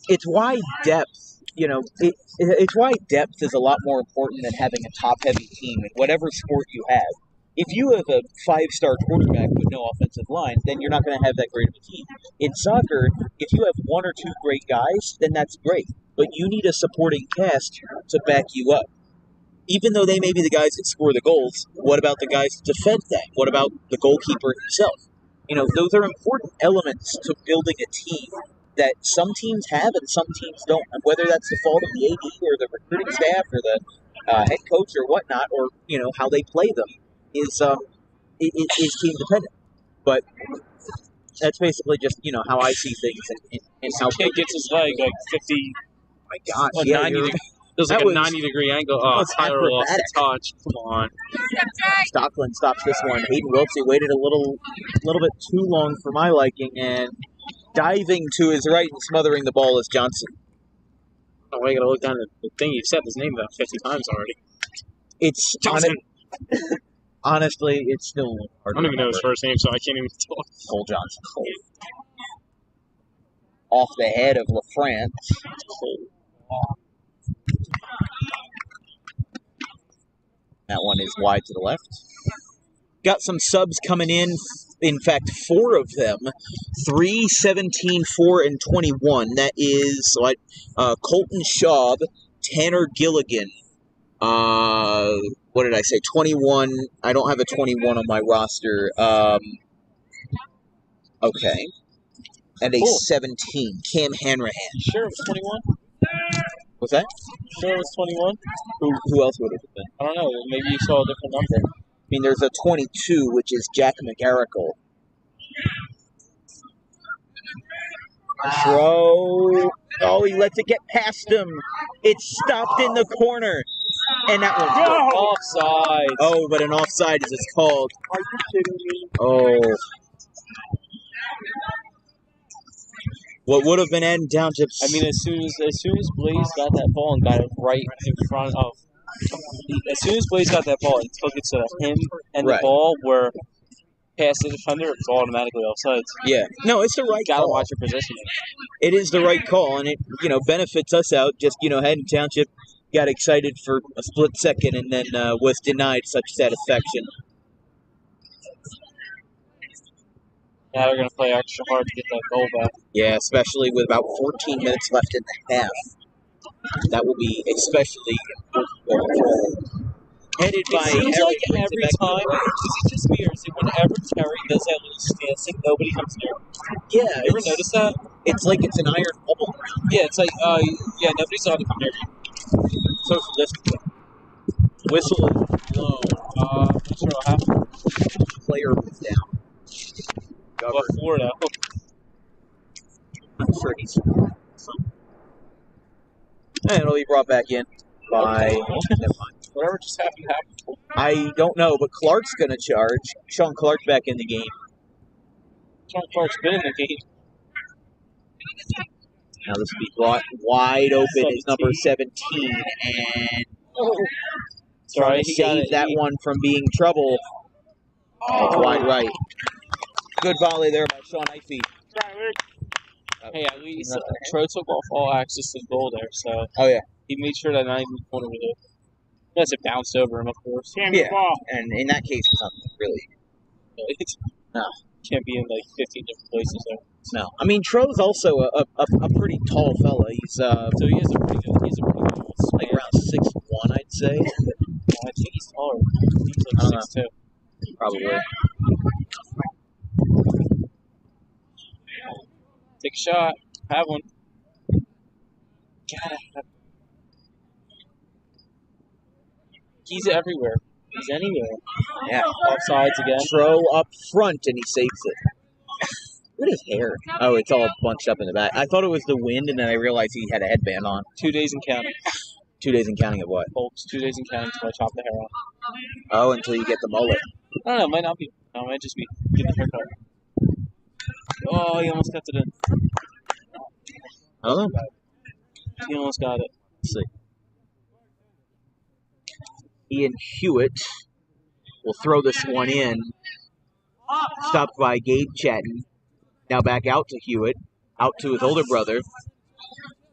It's why depth, it's why depth is a lot more important than having a top-heavy team in whatever sport you have. If you have a 5-star quarterback with no offensive line, then you're not going to have that great of a team. In soccer, if you have 1 or 2 great guys, then that's great. But you need a supporting cast to back you up. Even though they may be the guys that score the goals, what about the guys that defend that? What about the goalkeeper himself? Those are important elements to building a team that some teams have and some teams don't. And whether that's the fault of the AD or the recruiting staff or the head coach or whatnot, or how they play them, is team dependent. But that's basically just how I see things and how kid gets his leg 50. Oh my gosh, yeah, 90 degree. It was like a 90-degree angle. Oh, Tyler lost the touch. Come on. Stockland stops this one. Hayden Wiltsey waited a little bit too long for my liking, and diving to his right and smothering the ball is Johnson. Oh, I gotta look down at the thing. You've said his name about 50 times already. It's Johnson. Honestly, it's still hard. I don't even know his first name, so I can't even talk. Cole Johnson. Off the head of LaFrance. That one is wide to the left. Got some subs coming in. In fact, 4 of them. 3, 17, 4, and 21. That is Colton Schaub, Tanner Gilligan. What did I say? 21. I don't have a 21 on my roster. Okay. And a 17, Cam Hanrahan. Sure, it was 21. What's that? Sure, it was 21. Who else would it have been? I don't know. Maybe you saw a different number. I mean, there's a 22, which is Jack McGarrigle. Throw. Oh, he lets it get past him. It's stopped in the corner. And that one's good. Offside. Oh, but an offside is it's called. Are you kidding me? Oh. What would have been Haddon Township's... I mean, as soon as Blaze got that ball and got it right in front of... As soon as Blaze got that ball and took it to him and the ball were past the defender, it was automatically offside. Yeah. No, it's the right call. Gotta watch your positioning. It is the right call, and it benefits us out. Just, Haddon Township got excited for a split second and then was denied such satisfaction. Now they're going to play extra hard to get that goal back. Yeah, especially with about 14 minutes left in the half. That will be especially important. Headed by It seems like Harry every time, is it just me or is it whenever Terry does that little stancing, nobody comes near him? Yeah. You ever notice that? It's like it's an iron bubble. Yeah, it's like, nobody's allowed to come near me. Social distancing. Whistle is blown. I'm not sure what happened. Player was down. What for now? I'm sure he's... And it'll be brought back in by... Whatever just happened. I don't know, but Clark's going to charge. Sean Clark's back in the game. Sean Clark's been in the game. Now this will be brought wide open is number 17, and trying to save that one from being trouble. It's wide right. Good volley there by Sean Ifey. Hey, at least Tro took off all access to the goal there, so he made sure that not even the corner with it. Unless it bounced over him, of course. Yeah, and in that case, it's not really. No. Can't be in like 15 different places there. No, I mean Tro's also a pretty tall fella. He's so he has a pretty good. Like around 6'1", I'd say. I think he's taller. He's like 6'2". Probably. Take a shot. Have one. Gotta have. He's everywhere. He's anywhere. Yeah. Offsides again. Tro up front, and he saves it. Look at his hair. Oh, it's all bunched up in the back. I thought it was the wind, and then I realized he had a headband on. 2 days and counting. 2 days and counting of what? Folks, 2 days and counting until I chop the hair off. Oh, until you get the mullet. I don't know. It might not be. No, it might just be getting the haircut. Oh, he almost got it in. Oh. He almost got it. Let's see. Ian Hewitt will throw this one in. Stopped by Gabe Chatton. Now back out to Hewitt. Out to his older brother.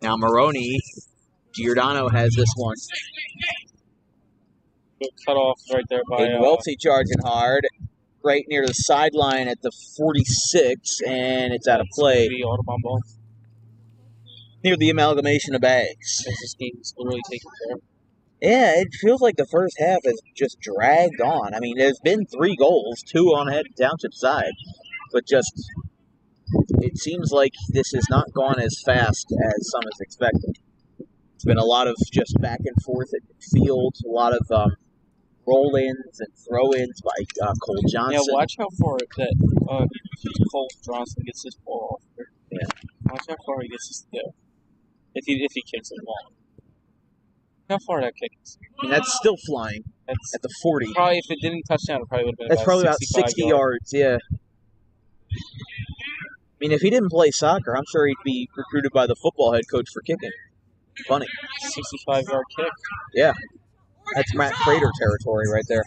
Now Maroney. Giordano has this one. Good cut off right there by... Welty charging hard. Right near the sideline at the 46. And it's out of play. The Audubon ball. Near the amalgamation of bags. This game's literally taking care. Yeah, it feels like the first half has just dragged on. I mean, there's been 3 goals, 2 on Haddon Township side, but just it seems like this has not gone as fast as some has expected. It's been a lot of just back and forth at midfield, a lot of roll-ins and throw-ins by Cole Johnson. Yeah, watch how far that Cole Johnson gets his ball off there. Yeah. Watch how far he gets his go. If he kicks it long. How far that kick is? And that's still flying. That's at the 40. Probably, if it didn't touch down, it probably would have been That's probably about 60 yards, yeah. I mean, if he didn't play soccer, I'm sure he'd be recruited by the football head coach for kicking. Funny. 65-yard kick. Yeah. That's Matt Prater territory right there.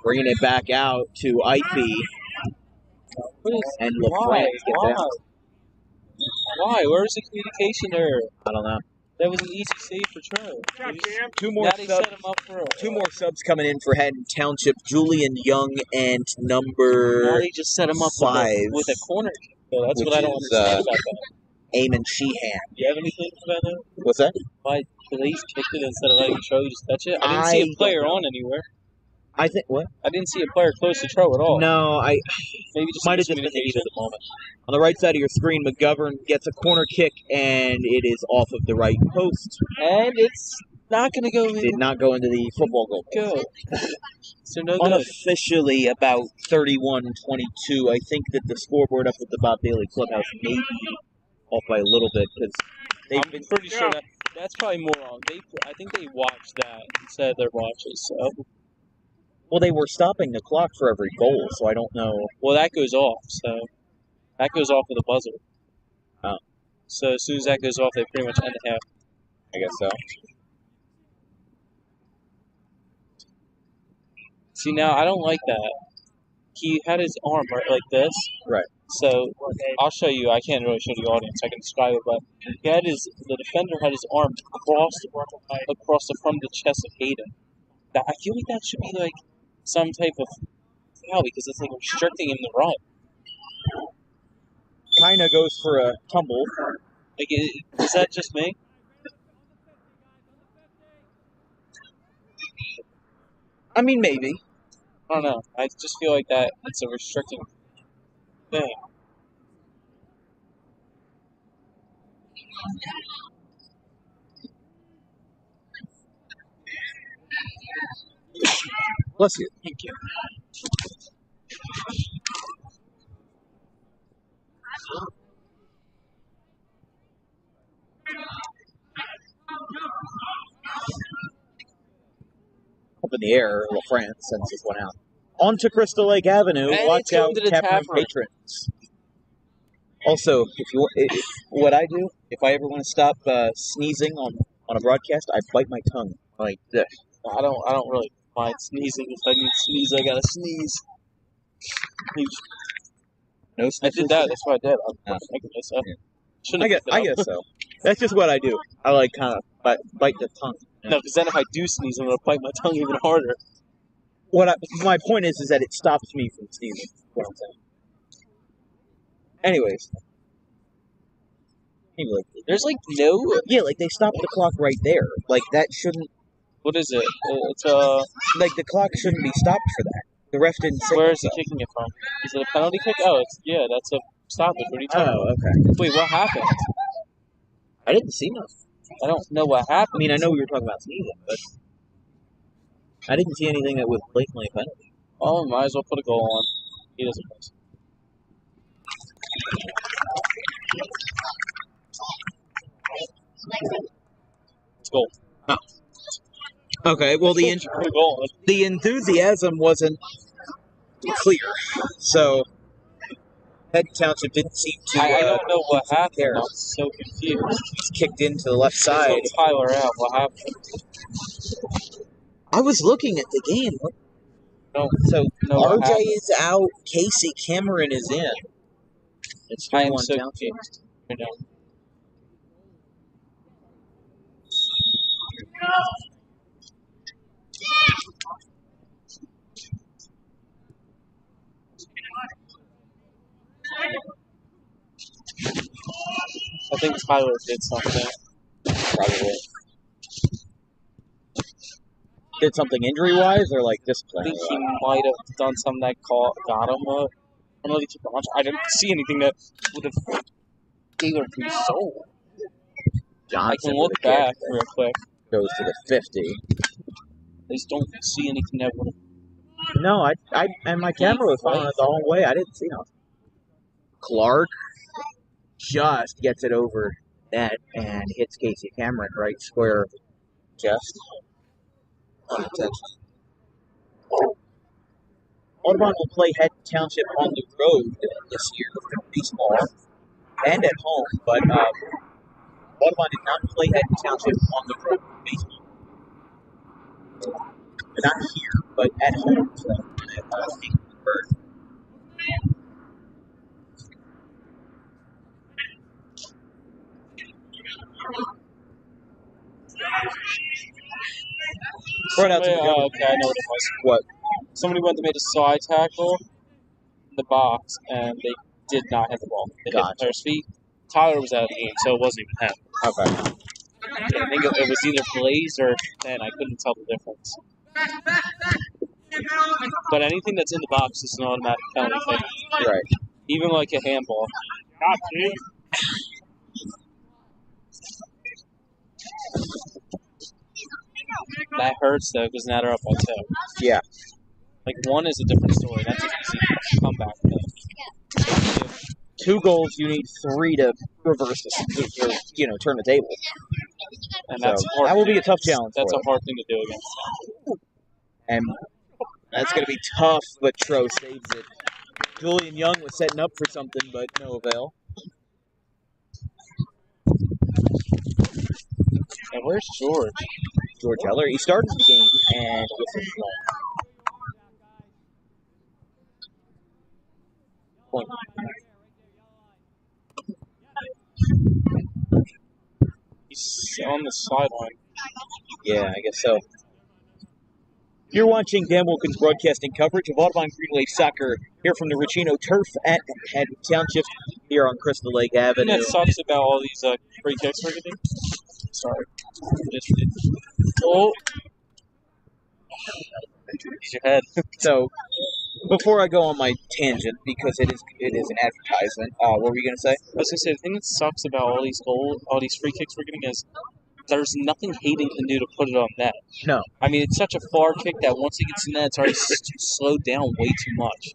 Bringing it back out to Ifey. And LaFrance gets down. Why? Where's the communication there? I don't know. That was an easy save for Tro. Two more subs. Set him up for 2 more subs coming in for Haddon Township. Julian Young and number now they just set him up 5 with a corner kick. So that's what I don't understand about that. Eamon Sheehan. Do you have anything about that? What's that? Why did they just kick it instead of letting Tro just touch it? I didn't see a player on anywhere. I think what? I didn't see a player close to Tro at all. No, maybe just might have just been the heat of the moment. On the right side of your screen, McGovern gets a corner kick, and it is off of the right post. And it's not going to go in. Did not go into the football goal. Go. So no Unofficially about 31-22. I think that the scoreboard up at the Bob Bailey Clubhouse may be off by a little bit because I'm pretty sure that's probably more on. I think they watched that instead of their watches. So. Well, they were stopping the clock for every goal, so I don't know. Well, that goes off, so that goes off with a buzzer. Oh. So as soon as that goes off, they pretty much end the half. I guess so. See, now, I don't like that. He had his arm right like this. Right. So, I'll show you. I can't really show the audience. I can describe it, but the defender had his arm across the front of the chest of Haddon. I feel like that should be like some type of foul because it's like restricting him to run. Kind of goes for a tumble. Like, is that just me? I mean, maybe. I don't know. I just feel like that it's a restricting thing. Bless you. Thank you. Up in the air, LaFrance sends this one out. On to Crystal Lake Avenue. And watch out, to the tap room tavern. patrons. Also, what I do, if I ever want to stop sneezing on a broadcast, I bite my tongue like this. I don't really mind sneezing. If I need to sneeze, I gotta sneeze. No I sniffles? did that. That's what I did. No. Shouldn't have I guess so. That's just what I do. I like kind of bite the tongue. No, because then if I do sneeze, I'm gonna bite my tongue even harder. My point is that it stops me from sneezing. What I'm saying. Anyways. There's like no. Yeah, like they stopped the clock right there. Like that shouldn't. What is it? It's Like the clock shouldn't be stopped for that. The ref didn't say. Where is he kicking it from? Is it a penalty kick? Oh, that's a stoppage. What are you talking about? Okay. Wait, what happened? I didn't see nothing. I don't know what happened. I mean, I know we were talking about sneezing, but I didn't see anything that was blatantly a penalty. Oh, might as well put a goal on. He doesn't miss. It's goal. Oh. Okay, well Put a goal on. the enthusiasm wasn't clear, so Haddon Township didn't seem to. I don't know what happened. care. I'm so confused. He's kicked into the left side. Let's go Tyler out. What happened? I was looking at the game. No, So no, what RJ happened? is out. Casey Cameron is in. It's I am 2-1 so Township. confused right now. I think Tyler did something. Probably. Did something injury-wise or like I discipline? think he might have done something that got him a penalty kick. I didn't see anything that would have gave him free soul. I Johnson can look with a kick. back real quick. Goes to the 50. I just don't see anything that would have. No, and my camera was following it the whole way. I didn't see nothing. Clark just gets it over net and hits Casey Cameron right square chest. Audubon will play Haddon Township on the road this year for baseball and at home, but Audubon did not play Haddon Township on the road for baseball. Not here, but at home. Right out to the government. Okay, I know what it was. What? Somebody went and made a side tackle in the box, and they did not hit the ball. They hit the player's feet. Tyler was out of the game, so it wasn't even him. Okay. I think it was either Blaze or Ben. I couldn't tell the difference. But anything that's in the box is an automatic penalty kick. Right. Even like a handball. That hurts though, because now they're up by 2. Yeah. Like 1 is a different story. That's an easy comeback thing. 2 goals, you need 3 to reverse this, or, turn the table. And that's So, hard that will to be do. a tough challenge. That's for a hard thing to do against them. And that's going to be tough, but Tro saves it. Julian Young was setting up for something, but no avail. And where's George? George Eller, he started the game, and point. He's on the sideline. Yeah, I guess so. You're watching Dan Wilkins broadcasting coverage of Audubon Green Wave soccer here from the Ricino Turf at Haddon Township here on Crystal Lake Avenue. And that sucks about all these free kicks we're getting. Sorry. Oh. Use your head. So, before I go on my tangent, because it is an advertisement, what were you going to say? I was going to say, the thing that sucks about all these free kicks we're getting is there's nothing Hayden can do to put it on net. No. I mean, it's such a far kick that once he gets in net, it's already slowed down way too much.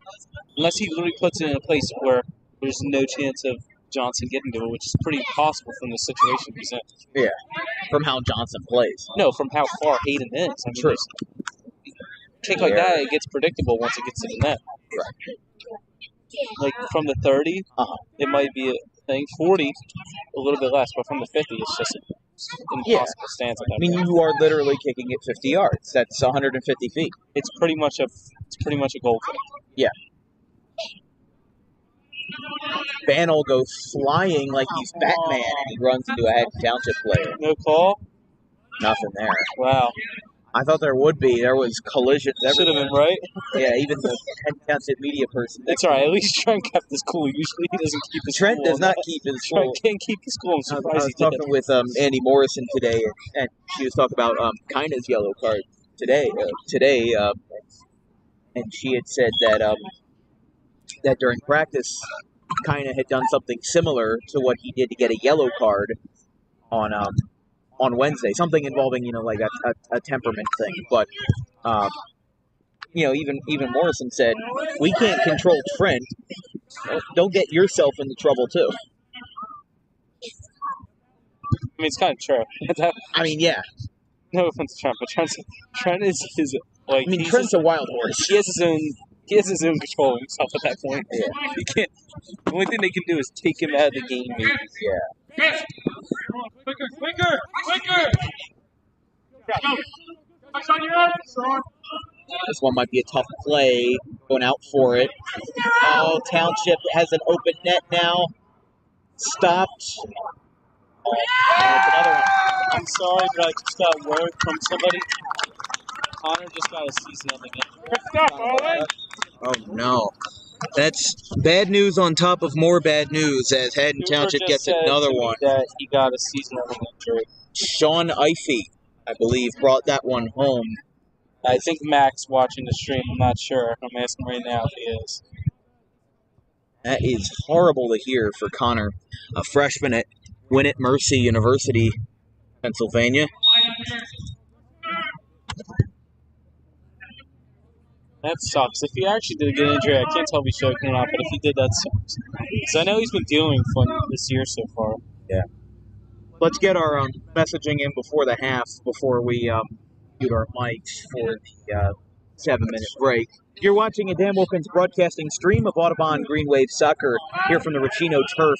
Unless he literally puts it in a place where there's no chance of Johnson getting to it, which is pretty impossible from the situation he's in. Yeah, from how Johnson plays. No, from how far Hayden is. I mean, True. A kick like that, it gets predictable once it gets to the net. Right. like from the 30, it might be a thing. 40, a little bit less, but from the 50, it's just an impossible stance at that point. You are literally kicking it 50 yards. That's 150 feet. It's pretty much a goal kick. Yeah. Ban'll goes flying like he's Batman, and he runs into a Haddon Township player. No call? Nothing there. Wow. I thought there would be. There was collisions Should everywhere. have been, right? Yeah, even the Haddon Township media person. It's all right. At least Trent kept his cool. Usually he doesn't keep his Trent cool. does not keep his cool. Trent can't keep his cool. I'm I surprised was he did. talking with Andy Morrison today, and she was talking about Kina's yellow card today, and she had said that that during practice, Kina had done something similar to what he did to get a yellow card on Wednesday, something involving like a temperament thing. But even Morrison said we can't control Trent. Don't get yourself into trouble too. I mean, it's kind of true. I mean, yeah. No offense to Trent, but Trent is like. I mean, Trent's a wild horse. He has his own control of himself at that point. Yeah. He can't. The only thing they can do is take him out of the game. Maybe. Yeah. Quicker! This one might be a tough play. Going out for it. Oh, Township has an open net now. Stopped. Oh, it's another one. I'm sorry, but I just got word from somebody. Connor just got a season-ending injury. Oh, no. That's bad news on top of more bad news as Haddon Township gets another one. That he got a season-ending injury. Sean Ifey, I believe, brought that one home. I think Max watching the stream. I'm not sure. I'm asking right now if he is. That is horrible to hear for Connor, a freshman at Winnett Mercy University, Pennsylvania. That sucks. If he actually did get an injury, I can't tell if he's joking or not, but if he did, that sucks. Because I know he's been dealing with fun this year so far. Yeah. Let's get our messaging in before the half, before we mute our mics for the 7-minute break. You're watching a Dan Wilkins broadcasting stream of Audubon Green Wave Soccer here from the Ricino Turf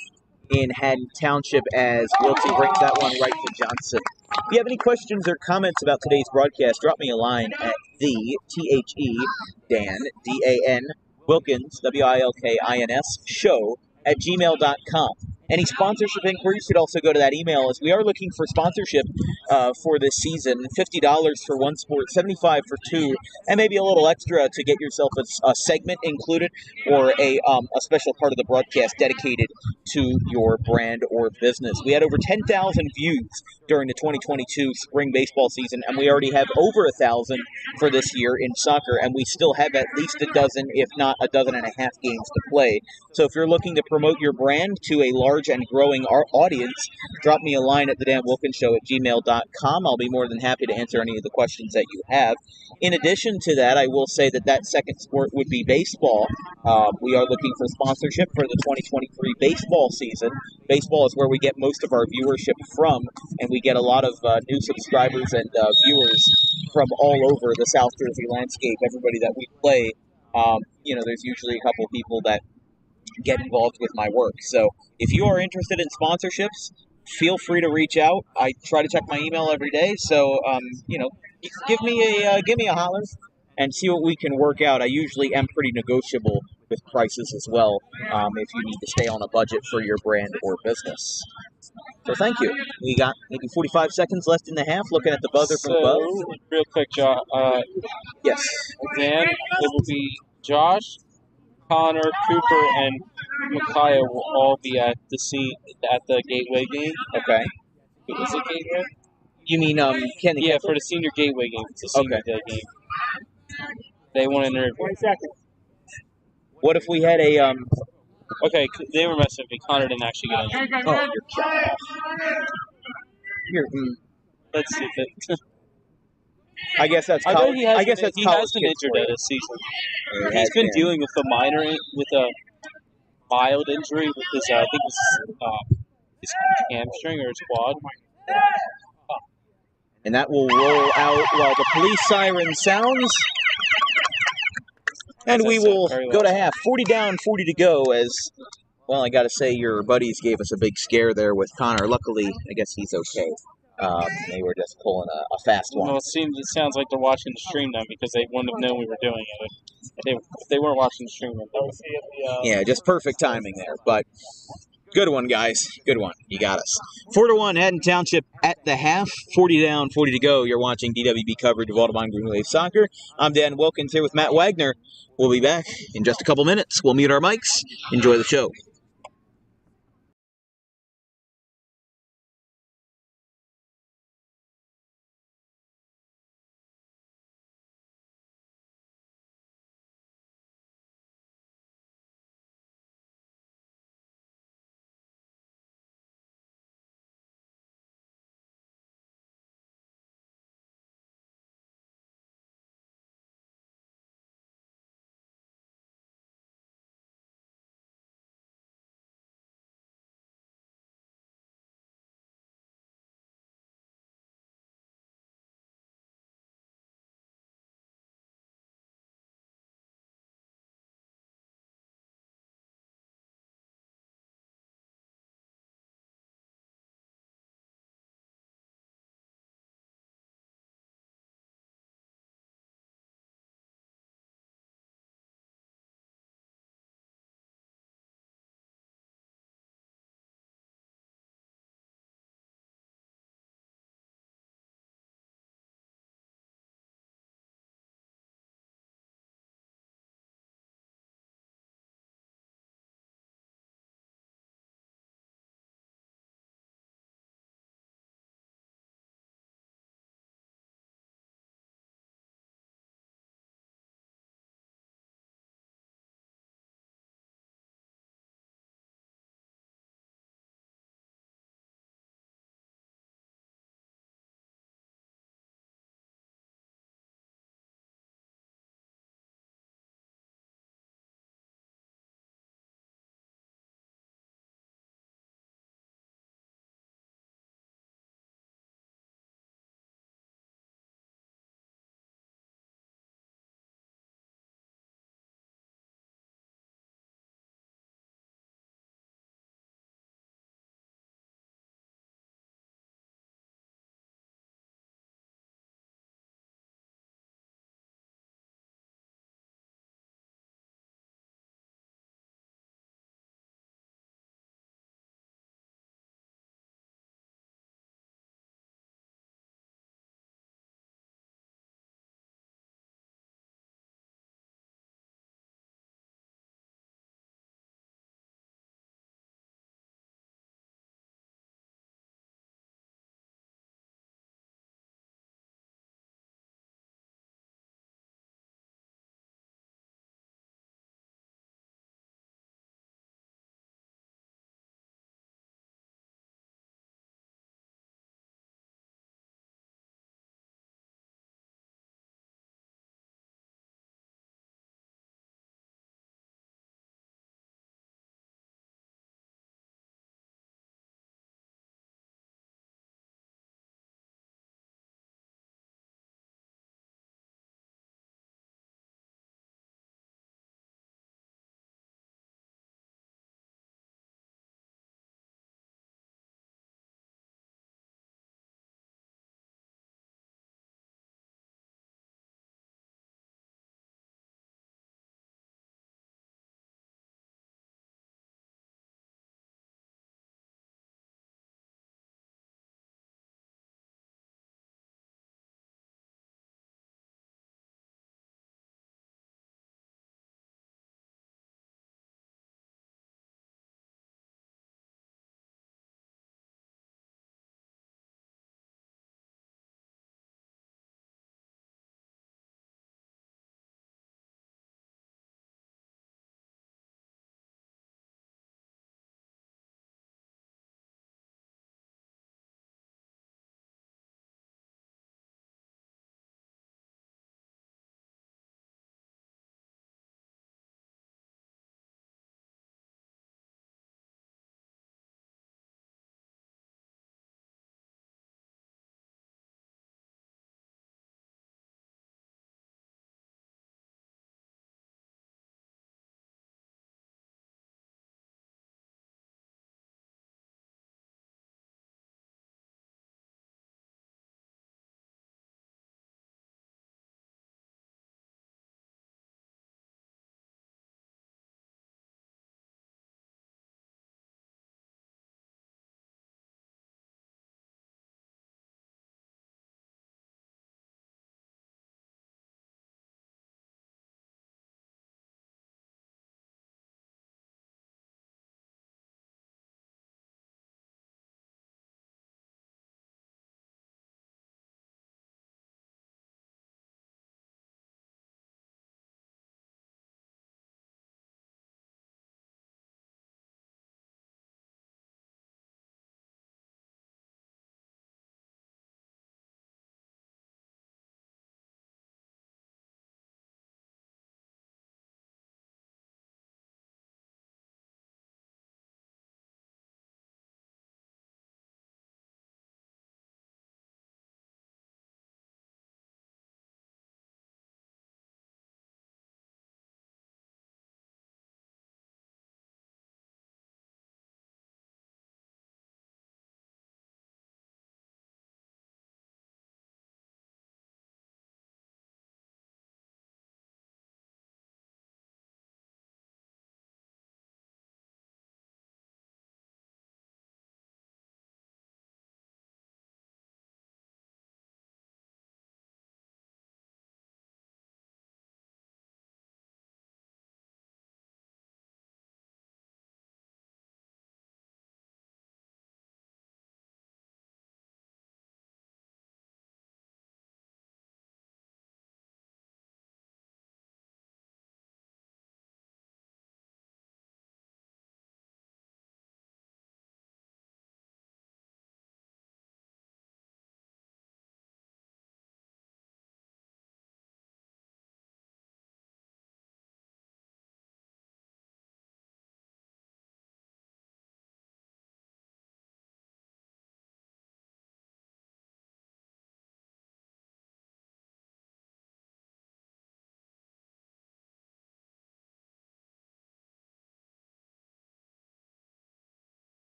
in Haddon Township as Wiltsey brings that one right to Johnson. If you have any questions or comments about today's broadcast, drop me a line at Dan, D-A-N, Wilkins, W-I-L-K-I-N-S, show at gmail.com. Any sponsorship inquiries should also go to that email, as we are looking for sponsorship for this season. $50 for one sport, $75 for two, and maybe a little extra to get yourself a segment included or a special part of the broadcast dedicated to your brand or business. We had over 10,000 views during the 2022 spring baseball season, and we already have over 1,000 for this year in soccer, and we still have at least a dozen, if not a dozen and a half games to play. So if you're looking to promote your brand to a large and growing audience, drop me a line at the Dan Wilkins Show at gmail.com. I'll be more than happy to answer any of the questions that you have. In addition to that, I will say that second sport would be baseball. We are looking for sponsorship for the 2023 baseball season. Baseball is where we get most of our viewership from, and we get a lot of new subscribers and viewers from all over the South Jersey landscape. Everybody that we play, there's usually a couple people that get involved with my work. So if you are interested in sponsorships, feel free to reach out. I try to check my email every day, so give me a holler and see what we can work out. I usually am pretty negotiable with prices as well, if you need to stay on a budget for your brand or business. So thank you. We got maybe 45 seconds left in the half, looking at the buzzer from above. Real quick, Josh. Yes. Dan, it will be Josh, Connor, Cooper, and Micaiah will all be at the Gateway game. Okay. Is it Gateway? You mean Kenny? Yeah, for the senior Gateway game. It's a senior day game. They want to interview. 20 seconds. What if we had a Okay, they were messing with me. Connor didn't actually get injured. Oh, you're Let's see if it. I guess that's. I know he has been college injured this season. He's been dealing with a mild injury with his, I think his hamstring or his quad. And that will roll out while the police siren sounds. And As I we said, will very go to low. half. 40 down, 40 to go as, well, I got to say your buddies gave us a big scare there with Connor. Luckily, I guess he's okay. They were just pulling a fast one. Well, it sounds like they're watching the stream then because they wouldn't have known we were doing it. If they weren't watching the stream, then they would see it. Yeah, just perfect timing there. But good one, guys. Good one. You got us. 4-1, Haddon Township at the half. 40 down, 40 to go. You're watching DWB coverage of Audubon Green Wave Soccer. I'm Dan Wilkins here with Matt Wagner. We'll be back in just a couple minutes. We'll mute our mics. Enjoy the show.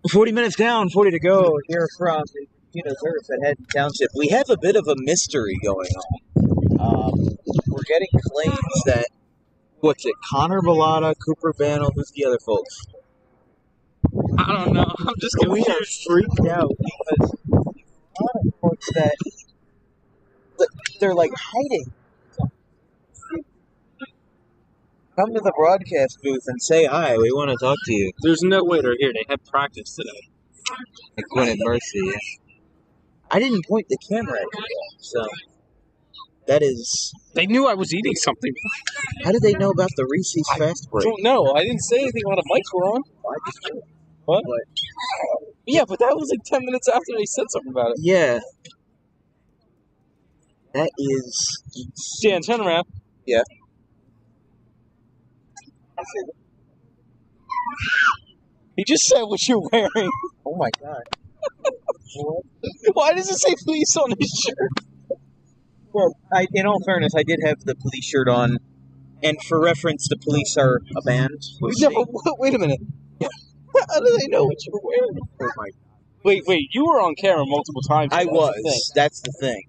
40 minutes down, 40 to go here from the Turf at Haddon Township. We have a bit of a mystery going on. We're getting claims that, what's it, Connor Bellata, Cooper Bantle, who's the other folks? I don't know. I'm just We are freaked out because a lot of folks that they're like hiding. Come to the broadcast booth and say hi. We want to talk to you. There's no way they're here. They had practice today. Like Gwen and Mercy. I didn't point the camera at you, so that is. They knew I was eating something. How did they know about the Reese's fast I break? don't know. I didn't say anything while the mics were on. What? Yeah, but that was like 10 minutes after they said something about it. Yeah. That is. Dan, turn around. Yeah. He just said what you're wearing. Oh my god. Why does it say police on his shirt? Well, in all fairness, I did have the police shirt on, and for reference, the police are a band. Yeah, but wait a minute. How do they know what you're wearing? Oh my. Wait, you were on camera multiple times. I was. That's the thing.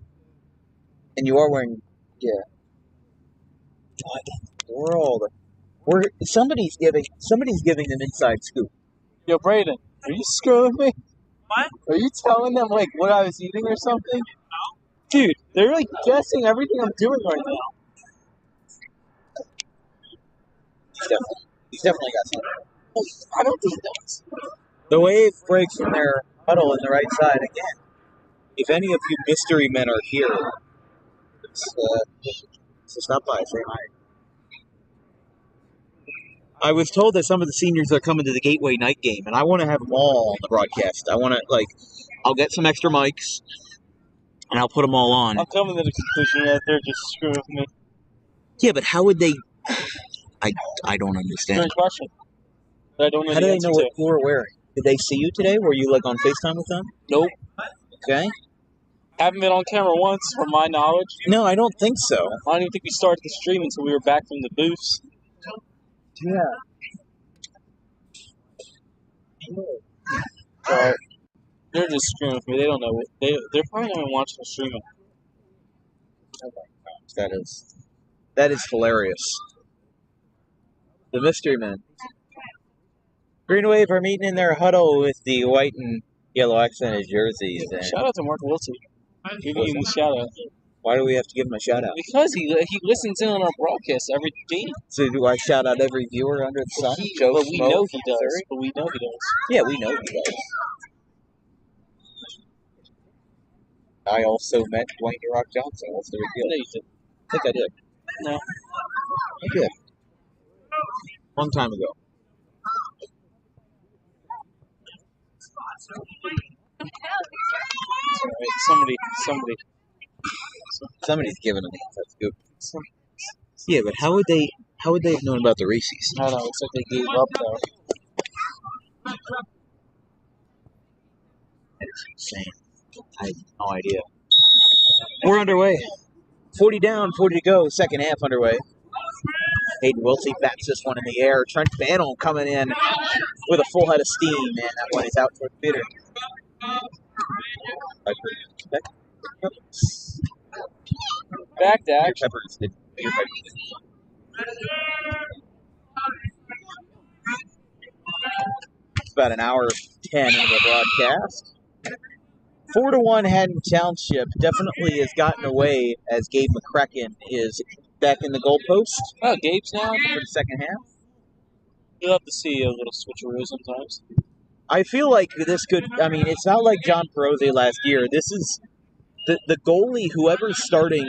And you are wearing. Yeah. Somebody's giving them inside scoop. Yo, Brayden, are you screwing me? What? Are you telling them like what I was eating or something? No. Dude, they're like guessing everything I'm doing right now. He's definitely got something. I don't think that's. The wave breaks from their huddle in the right side again. If any of you mystery men are here, so stop by, say hi. I was told that some of the seniors are coming to the Gateway night game, and I want to have them all on the broadcast. I want to, I'll get some extra mics, and I'll put them all on. I'm coming to the conclusion that they're just screwing with me. Yeah, but how would they... I don't understand. Great question. I don't know. How do they know what you were wearing? Did they see you today? Were you, on FaceTime with them? Nope. Okay. Haven't been on camera once, from my knowledge. No, I don't think so. I don't even think we started the stream until we were back from the booths. Yeah. So, they're just screwing with me. They don't know it. They're probably not even watching the streaming. Oh my gosh, that is hilarious. The mystery men. Green Wave are meeting in their huddle with the white and yellow accented jerseys. And shout out to Mark Wilson. Giving you the shout out. Why do we have to give him a shout out? Because he listens in on our broadcast every day. So do I shout out every viewer under the sun? But we know he does. Yeah, we know he does. I also met Dwayne The Rock Johnson. What's the big deal? No, you didn't. I think I did. No. I did. Long time ago. Somebody's giving them. That's good. Yeah, but how would they have known about the Reese's? I don't know. Looks like they gave up though. That's insane. I have no idea. We're underway. 40 down, 40 to go. Second half underway. Hayden Wiltsey bats this one in the air. Trent Bantle coming in with a full head of steam, and that one is out toward the bitter. Back to action. It's about an hour 10 into the broadcast. 4-1 Haddon Township definitely has gotten away as Gabe McCracken is back in the goalpost. Oh, Gabe's now for the second half. You'll have to see a little switcheroo sometimes. I feel like this could, it's not like John Perozzi last year. This is the goalie, whoever's starting,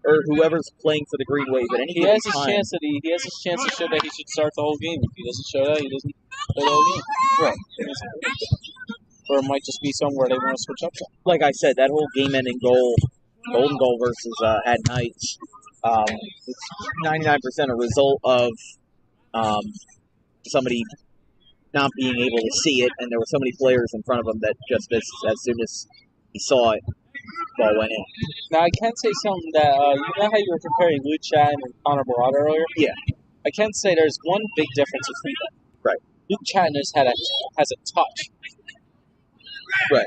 or whoever's playing for the Green Wave at any given time. He has his chance to show that he should start the whole game. If he doesn't show that, he doesn't play the whole game. Right. Or it might just be somewhere they want to switch up to. Like I said, that whole game-ending goal, golden goal versus Haddon Heights, it's 99% a result of somebody not being able to see it, and there were so many players in front of him that just as soon as he saw it, ball went in. Now, I can say something that, you know how you were comparing Luke Chatton and Connor Bellata earlier? Yeah. I can say there's one big difference between them. Right. Luke Chatton has a touch. Right.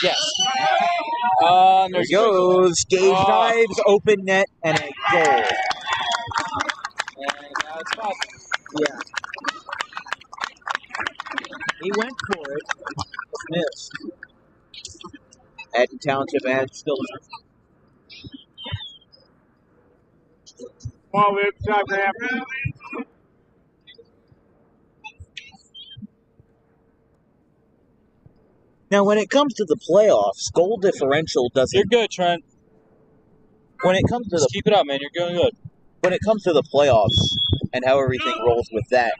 Yes. There he goes. Gage dives, open net, and a goal. And now it's fun. Yeah. He went for it. Missed. Haddon Township adds still. Come on, Luke. Shot, Graham. Now, when it comes to the playoffs, goal differential You're doesn't. good, Trent. When it comes to Just the keep it up, man. You're doing good. when it comes to the playoffs and how everything rolls with that,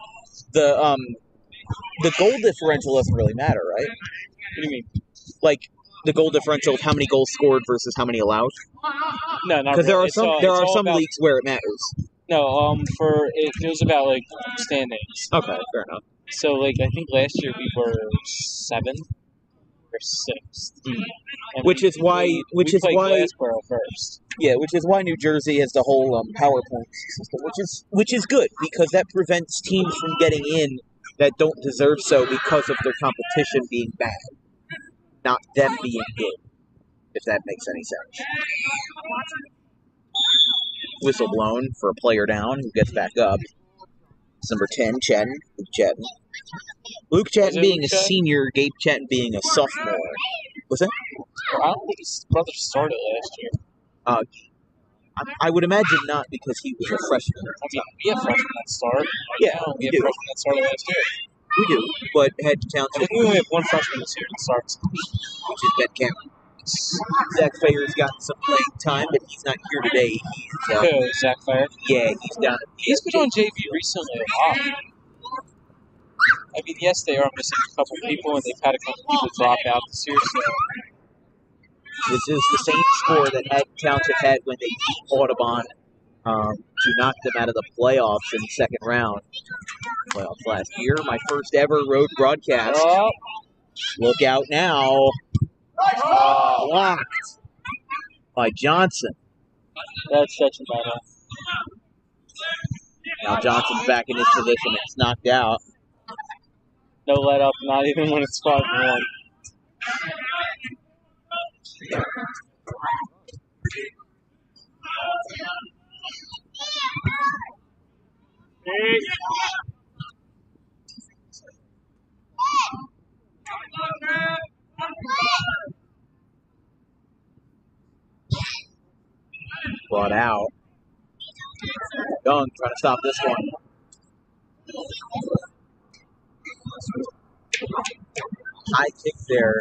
the goal differential doesn't really matter, right? What do you mean? Like the goal differential of how many goals scored versus how many allowed. No, not Because really. there are some about, leagues where it matters. No, it goes about like standings. Okay, fair enough. So like I think last year we were 7th or 6th. And Which is why we played Glassboro first. Yeah, which is why New Jersey has the whole PowerPoint system, which is good because that prevents teams from getting in that don't deserve so because of their competition being bad, not them being good. If that makes any sense. Whistle blown for a player down who gets back up. It's number 10, Chatton. Luke Chatton. Luke Chatton being a senior, Gabe Chatton being a sophomore. What's that? I don't think his brother started last year. I would imagine not because he was a freshman. I mean, we have freshmen that start. Yeah, we have do. freshmen that started last year. We do, but Haddon I Township, think we only have one freshman this year that starts. which is Ben Cameron. Zach Fayer's gotten some playing time, but he's not here today. He's Zach Fair. yeah, he's down. He's been on JV recently a lot. I mean, yes, they are missing a couple people, and they've had a couple people drop out this year. So This is the same score that Haddon Township had when they beat Audubon to knock them out of the playoffs in the second round. Playoffs last year. My first ever road broadcast. Look out now. Blocked by Johnson. that's such a matter. Now Johnson's back in his position. It's knocked out. No let up, not even when it's 5-1. Brought out. Young trying to stop this one. High kick there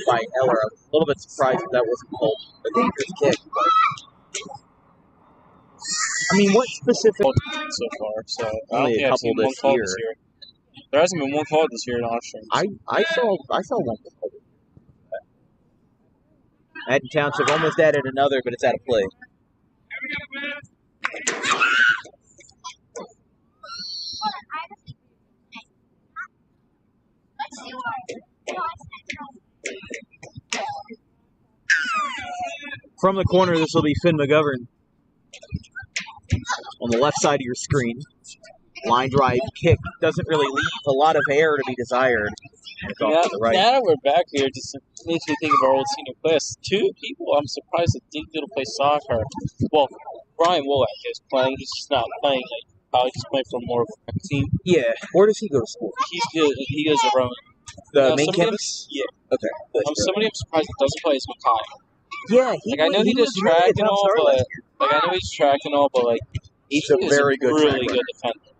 by Eller. I was a little bit surprised that wasn't called a dangerous kick. But I mean, what specific? So far, so I Only don't a think I've seen couple one this call year. this year. There hasn't been one call this year in Austrian. I saw one. Haddon Township almost added another, but it's out of play. From the corner, this will be Finn McGovern. On the left side of your screen. Line drive kick. Doesn't really leave a lot of air to be desired. And it's off to the right. Now that we're back here, just makes me think of our old senior class. 2 people I'm surprised that didn't get to play soccer. Well, Brian Woolak is playing. He's just not playing like college. He's playing for more of a team. Yeah. Where does he go to school? He's good. He goes around. The main campus? Yeah. Okay. Somebody I'm surprised that doesn't play is Makai. Yeah, Like I know he does track and all, but I know he's track and all, but like he's a very good track really runner. good defender.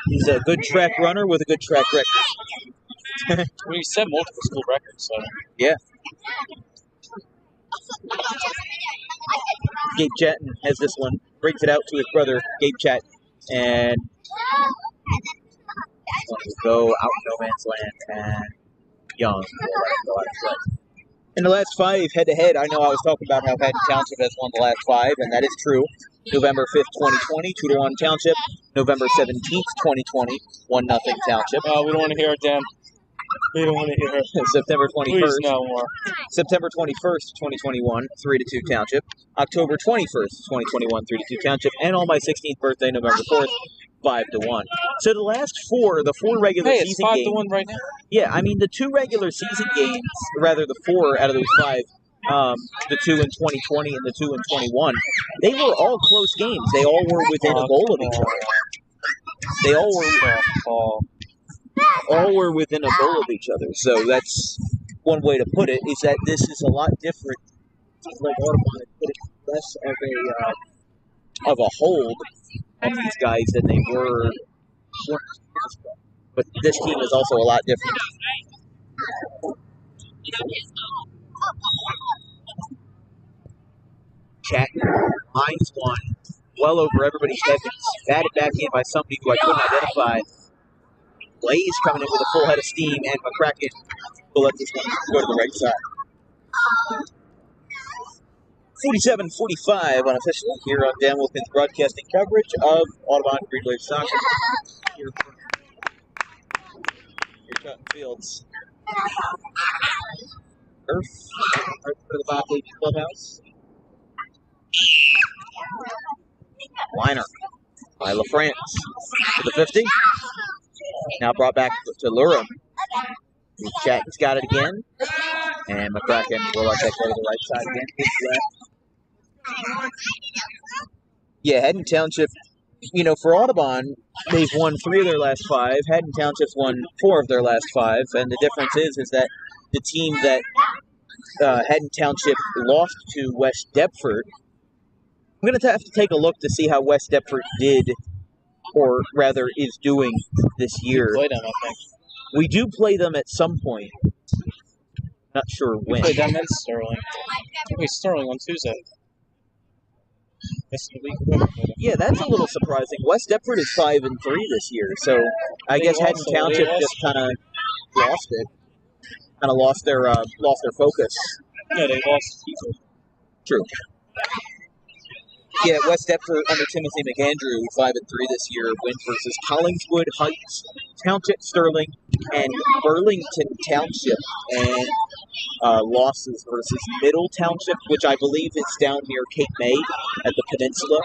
He's a good track runner with a good track record. I mean, he set multiple school records, so Yeah. Gabe Chatton has this one. Breaks it out to his brother, Gabe Chatton. And go out no man's land. And Young will go out of play. In the last 5 head-to-head, I know I was talking about how Haddon Township has won the last 5, and that is true. November 5th, 2020, 2-1 Township. November 17th, 2020, 1-0 Township. we don't want to hear it, Dan. We don't want to hear it. September 21st. Please no more. September 21st, 2021, 3-2 Township. October 21st, 2021, 3-2 Township. And on my 16th birthday, November 4th, 5-1. So the last the four regular Hey, it's season games. 5-1 right now. Yeah, I mean the 2 regular season games, or rather the 4 out of those 5, the 2 in 2020 and the 2 in 21, they were all close games. They all were within a goal of each other. They all were within a goal of each other. So that's one way to put it. Is that this is a lot different. Like Audubon had put it less of a hold on these guys than they were. But this team is also a lot different. Chat lines one well over everybody's head. It's batted back in by somebody who I couldn't identify. Blaze coming in with a full head of steam, and McCracken will let this one go to the right side. 47-45 unofficially here on Dan Wilkins broadcasting coverage of Audubon Green Wave soccer. Here from Cotton Fields. Earth for the Bob Lady Clubhouse. Liner by LaFrance to the 50. Now brought back to Lurum. Chatton's got it again. And McCracken will let that go to the right side again. His left. Yeah, Haddon Township, for Audubon, they've won 3 of their last 5. Haddon Township's won 4 of their last 5. And the difference is that the team that Haddon Township lost to West Deptford, I'm going to have to take a look to see how West Deptford did, or rather is doing this year. We play them, I think. We do play them at some point. Not sure when. We play them in Sterling. We Sterling on Tuesday. That's the week. Yeah, that's a little surprising. West Deptford is 5-3 this year, so I guess Haddon Township just kind of lost it. Kind of lost their focus. Yeah, they lost people. True. Yeah, West Deptford under Timothy McAndrew, 5-3 this year, win versus Collingswood, Heights, Township, Sterling, and Burlington Township, and losses versus Middle Township, which I believe is down near Cape May at the Peninsula,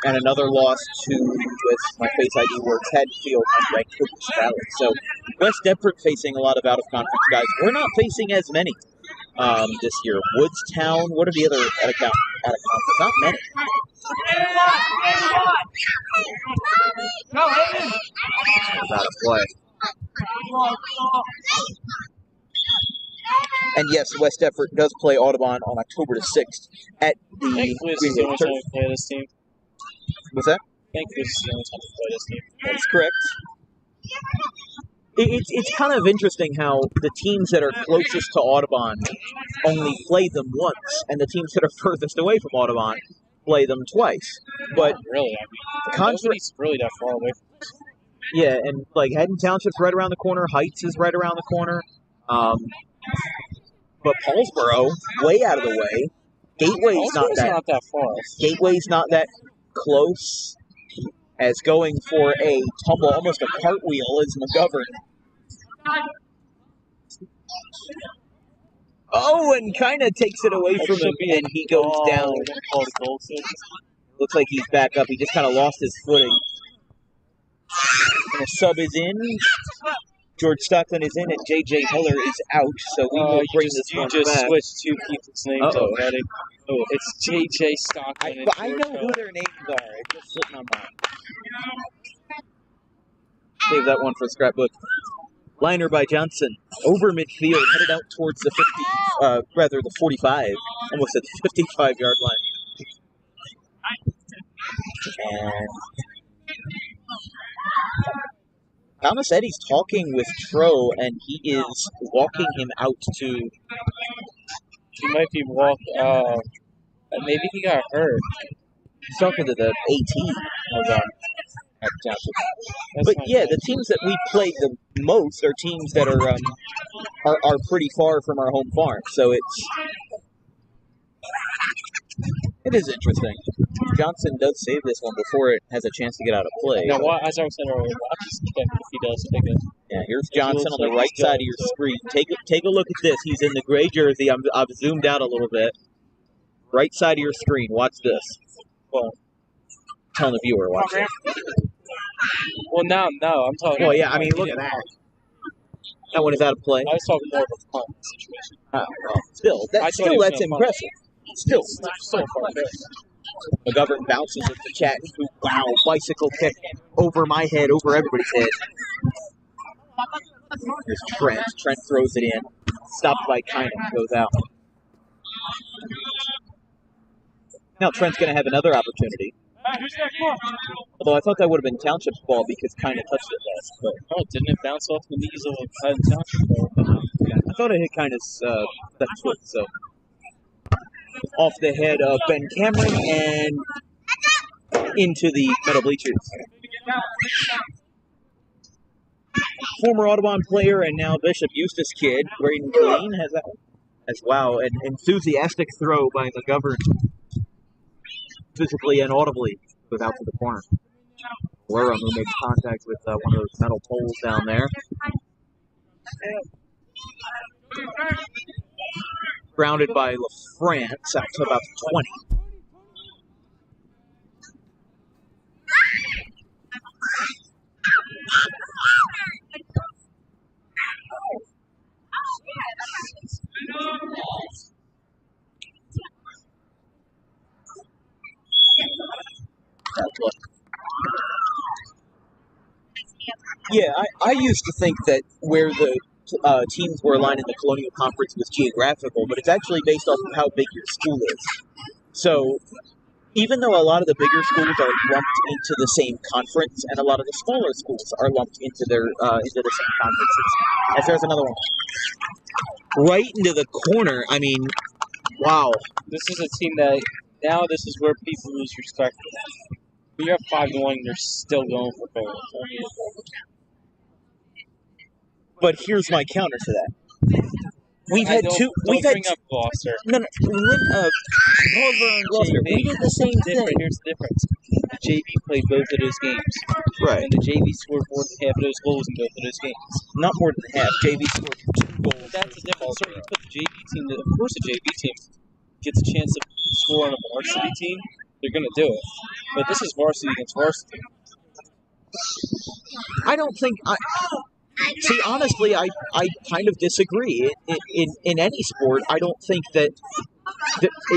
and another loss to, with my face ID works, Haddonfield and Vancouver Valley. So West Deptford facing a lot of out-of-conference guys. We're not facing as many this year. Woodstown, what are the other out-of-conference? Not many. Out of play. And yes, West Deptford does play Audubon on October the 6th at the Green Wave Turf. Play this team. What's that? Thankfully, this is the only time to play this team. That's correct. It's kind of interesting how the teams that are closest to Audubon only play them once, and the teams that are furthest away from Audubon play them twice. But not really, nobody's really that far away from us. Yeah, and like Haddon Township's right around the corner, Heights is right around the corner, but Paulsboro, way out of the way. Gateway's not that far. Gateway's not that close. As going for a tumble, almost a cartwheel, is McGovern. Oh, and kind of takes it away from him, and he goes down. Looks like he's back up. He just kind of lost his footing. And a sub is in. George Stockton is in, and J.J. Miller is out, so we will bring this one back. You just switched 2 people's names already. Oh, it's J.J. Stockton. I know who their names are. It's just sitting on mine. Save that one for the scrapbook. Liner by Johnson. Over midfield, headed out towards the 50, the 45. Almost at the 55-yard line. And Thomas Eddy's talking with Tro, and he is walking him out to... He might be maybe he got hurt. He's talking to the AT of Township. But yeah, the teams that we played the most are teams that are pretty far from our home farm. So it is interesting. Johnson does save this one before it has a chance to get out of play. Now, as I was saying earlier, watch this if he does take it. Yeah, here's Johnson on the right side of your screen. Take a look at this. He's in the gray jersey. I've zoomed out a little bit. Right side of your screen. Watch this. Well, telling the viewer watching. Well, now, no, I'm talking. Well, yeah, I mean, look at that. That one is out of play. I was talking more of a punt situation. Oh, well, that's impressive. Still so far. McGovern bounces it to Chatton, who, wow, bicycle kick over my head, over everybody's head. Here's Trent. Trent throws it in. Stopped by Kynum, goes out. Now Trent's going to have another opportunity. Although I thought that would have been Township's ball because Kynum touched it last. But Didn't it bounce off the knees of Haddon Township? I thought it hit Kynum's left foot, so. Off the head of Ben Cameron and into the metal bleachers. Former Audubon player and now Bishop Eustace kid, Braden Green, has that as wow. An enthusiastic throw by McGovern. Physically and audibly goes out to the corner. Wareham, who makes contact with one of those metal poles down there. Grounded by LaFrance out to about 20. Yeah, I used to think that where the teams were aligned in the Colonial Conference was geographical, but it's actually based off of how big your school is. So even though a lot of the bigger schools are lumped into the same conference, and a lot of the smaller schools are lumped into the same conferences. As there's another one. Right into the corner. I mean, wow. This is a team that now this is where people lose respect for them. When you're up 5-1, you're still going for goals. But here's my counter to that. We've had two. Don't bring up Gloucester. No, Gulliver and Gloucester. We did the same thing. Here's the difference. The JV played both of those games. Right. And the JV scored more than half of those goals in both of those games. Not more than half. JV scored 2 goals. That's the difference. So you put the JV team. Of course, the JV team gets a chance to score on a varsity team. They're going to do it. But this is varsity against varsity. I don't think. See, honestly, I kind of disagree. In any sport, I don't think that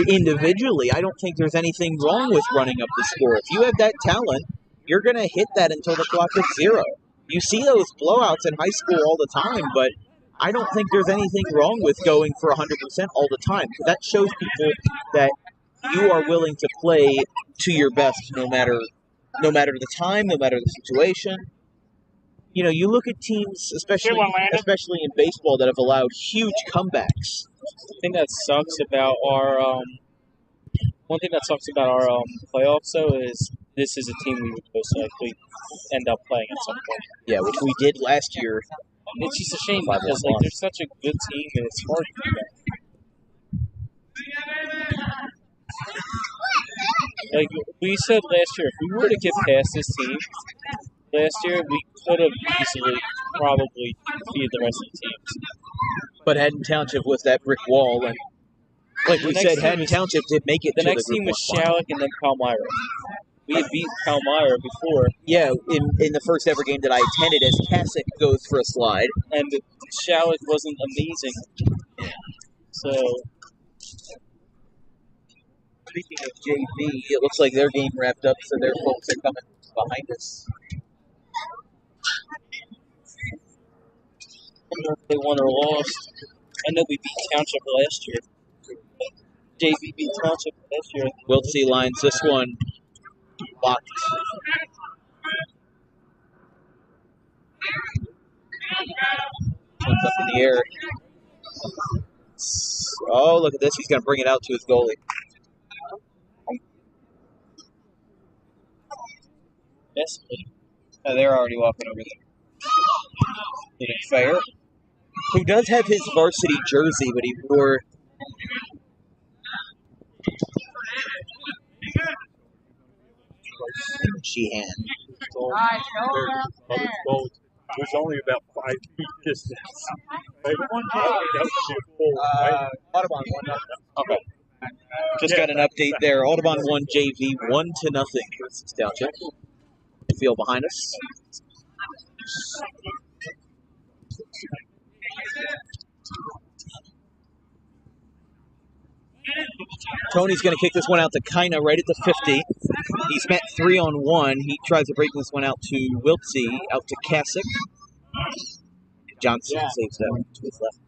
individually, I don't think there's anything wrong with running up the score. If you have that talent, you're going to hit that until the clock is 0. You see those blowouts in high school all the time, but I don't think there's anything wrong with going for 100% all the time. That shows people that you are willing to play to your best no matter the time, no matter the situation. You know, you look at teams, especially in baseball, that have allowed huge comebacks. The thing that sucks about our playoffs, though, is this is a team we would most likely end up playing at some point. Yeah, which we did last year. It's just a shame because they're such a good team, and it's hard to do that. Like we said last year, if we were to get past this team last year, we could have easily probably beat the rest of the teams. But Haddon Township was that brick wall, and like we said, Haddon Township did make it. The next team was Shalleck and then Palmyra. We had beat Palmyra before. Yeah, in the first ever game that I attended, as Kasich goes for a slide, and Shalleck wasn't amazing. So. Speaking of JV, it looks like their game wrapped up, so their folks are coming behind us. I don't know if they won or lost. I know we beat Township last year. JV beat Township last year. Wiltsey lines this one blocked. Comes up in the air. Oh, look at this. He's going to bring it out to his goalie. Yes, they're already walking over there. Fair, who does have his varsity jersey, but he wore. Sheehan. There's only about 5 feet distance. They won Audubon won. Okay. Just got an update there. Audubon won JV 1-0 versus Township. Field behind us. Tony's going to kick this one out to Kina right at the 50. He's met 3-on-1. He tries to break this one out to Wiltsey, out to Kasich. Johnson saves that one to his left.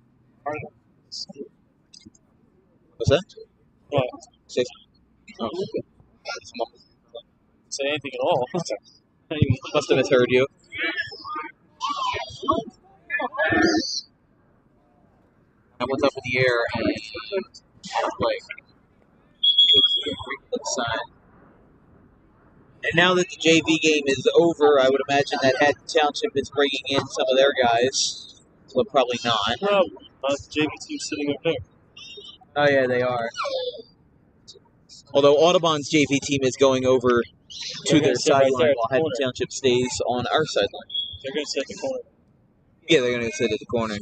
What's that? What? Say Say anything at all. Must have misheard you. That one's up in the air and like and now that the JV game is over, I would imagine that Haddon Township is bringing in some of their guys. Well, probably not. Probably. JV team's sitting up there. Oh yeah, they are. Although Audubon's JV team is going over to their sideline while Haddon Township stays on our sideline. They're going to sit at the corner. Yeah, they're going to sit at the corner.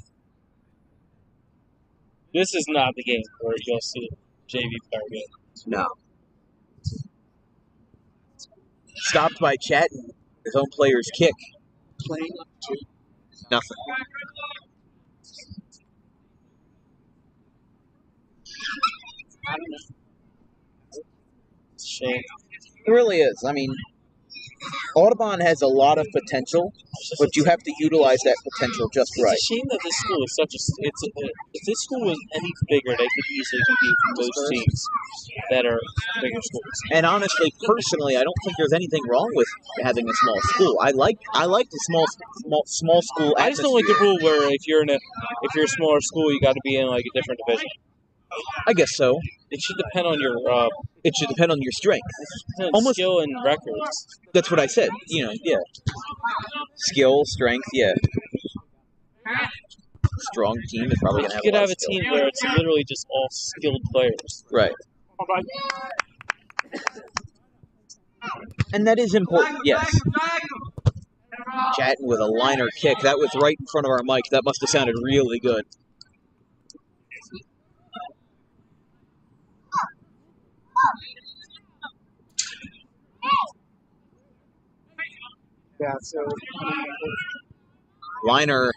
This is not the game where you'll see JV player game. No. Stopped by Chatton, his own player's kick. Playing up to nothing. I don't know. It's a shame. It really is. I mean, Audubon has a lot of potential, but you have to utilize that potential just right. It's a shame that this school is such a. If this school was any bigger, they could easily compete with most teams that are bigger schools. And honestly, personally, I don't think there's anything wrong with having a small school. I like the small school atmosphere. I just don't like the rule where if you're a smaller school, you got to be in like a different division. I guess so. It should depend on your. It should depend on your strength. Almost skill and records. That's what I said. Yeah. Skill, strength, yeah. Strong team is probably going to have. You could have a team where it's literally just all skilled players. Right. And that is important, yes. Chatting with a liner kick. That was right in front of our mic. That must have sounded really good. Yeah, so Liner,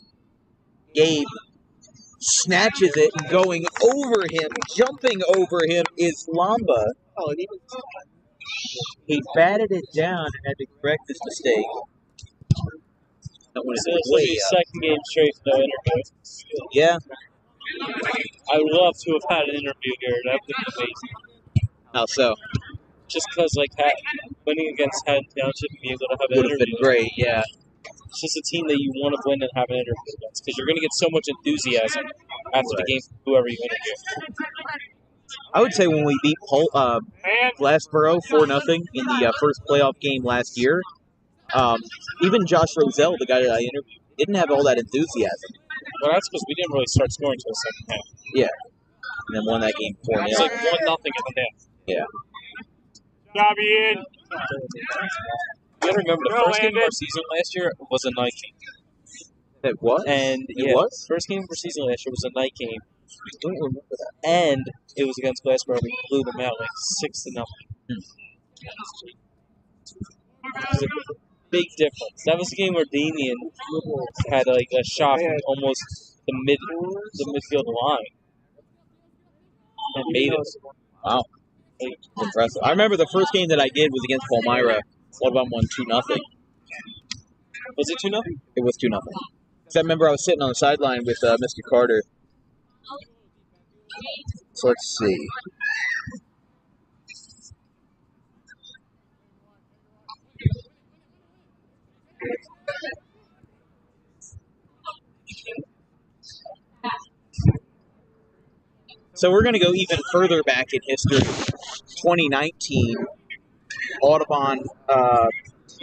Gabe snatches it, and going over him, jumping over him is Lamba. and even He batted it down and had to correct this mistake. That one is way It's up. the second game straight no interview. Yeah. I would love to have had an interview here. That would be amazing. How so? Just because, like, winning against Haddon Township and being able to have an Would have interview. been great, yeah. It's just a team that you want to win and have an interview against because you're going to get so much enthusiasm after the game from whoever you interview. I would say when we beat Glassboro 4-0 in the first playoff game last year, even Josh Roselle, the guy that I interviewed, didn't have all that enthusiasm. Well, that's because we didn't really start scoring until the second half. Yeah. And then won that game 4-0. It was like 1-0 at the half. Yeah. Dobby in. You gotta remember, the first game of our season last year was a night game. It was? And It was? first game of our season last year was a night game. I don't remember that. And it was against Glassboro. We blew them out like 6-0. It was a big difference. That was the game where Damien had like a shot from almost the midfield line and made it. Wow. Impressive. I remember the first game that I did was against Palmyra. Audubon won 2-0. Was it 2-0? It was 2-0. Because I remember I was sitting on the sideline with Mr. Carter. So let's see. So we're going to go even further back in history. 2019, Audubon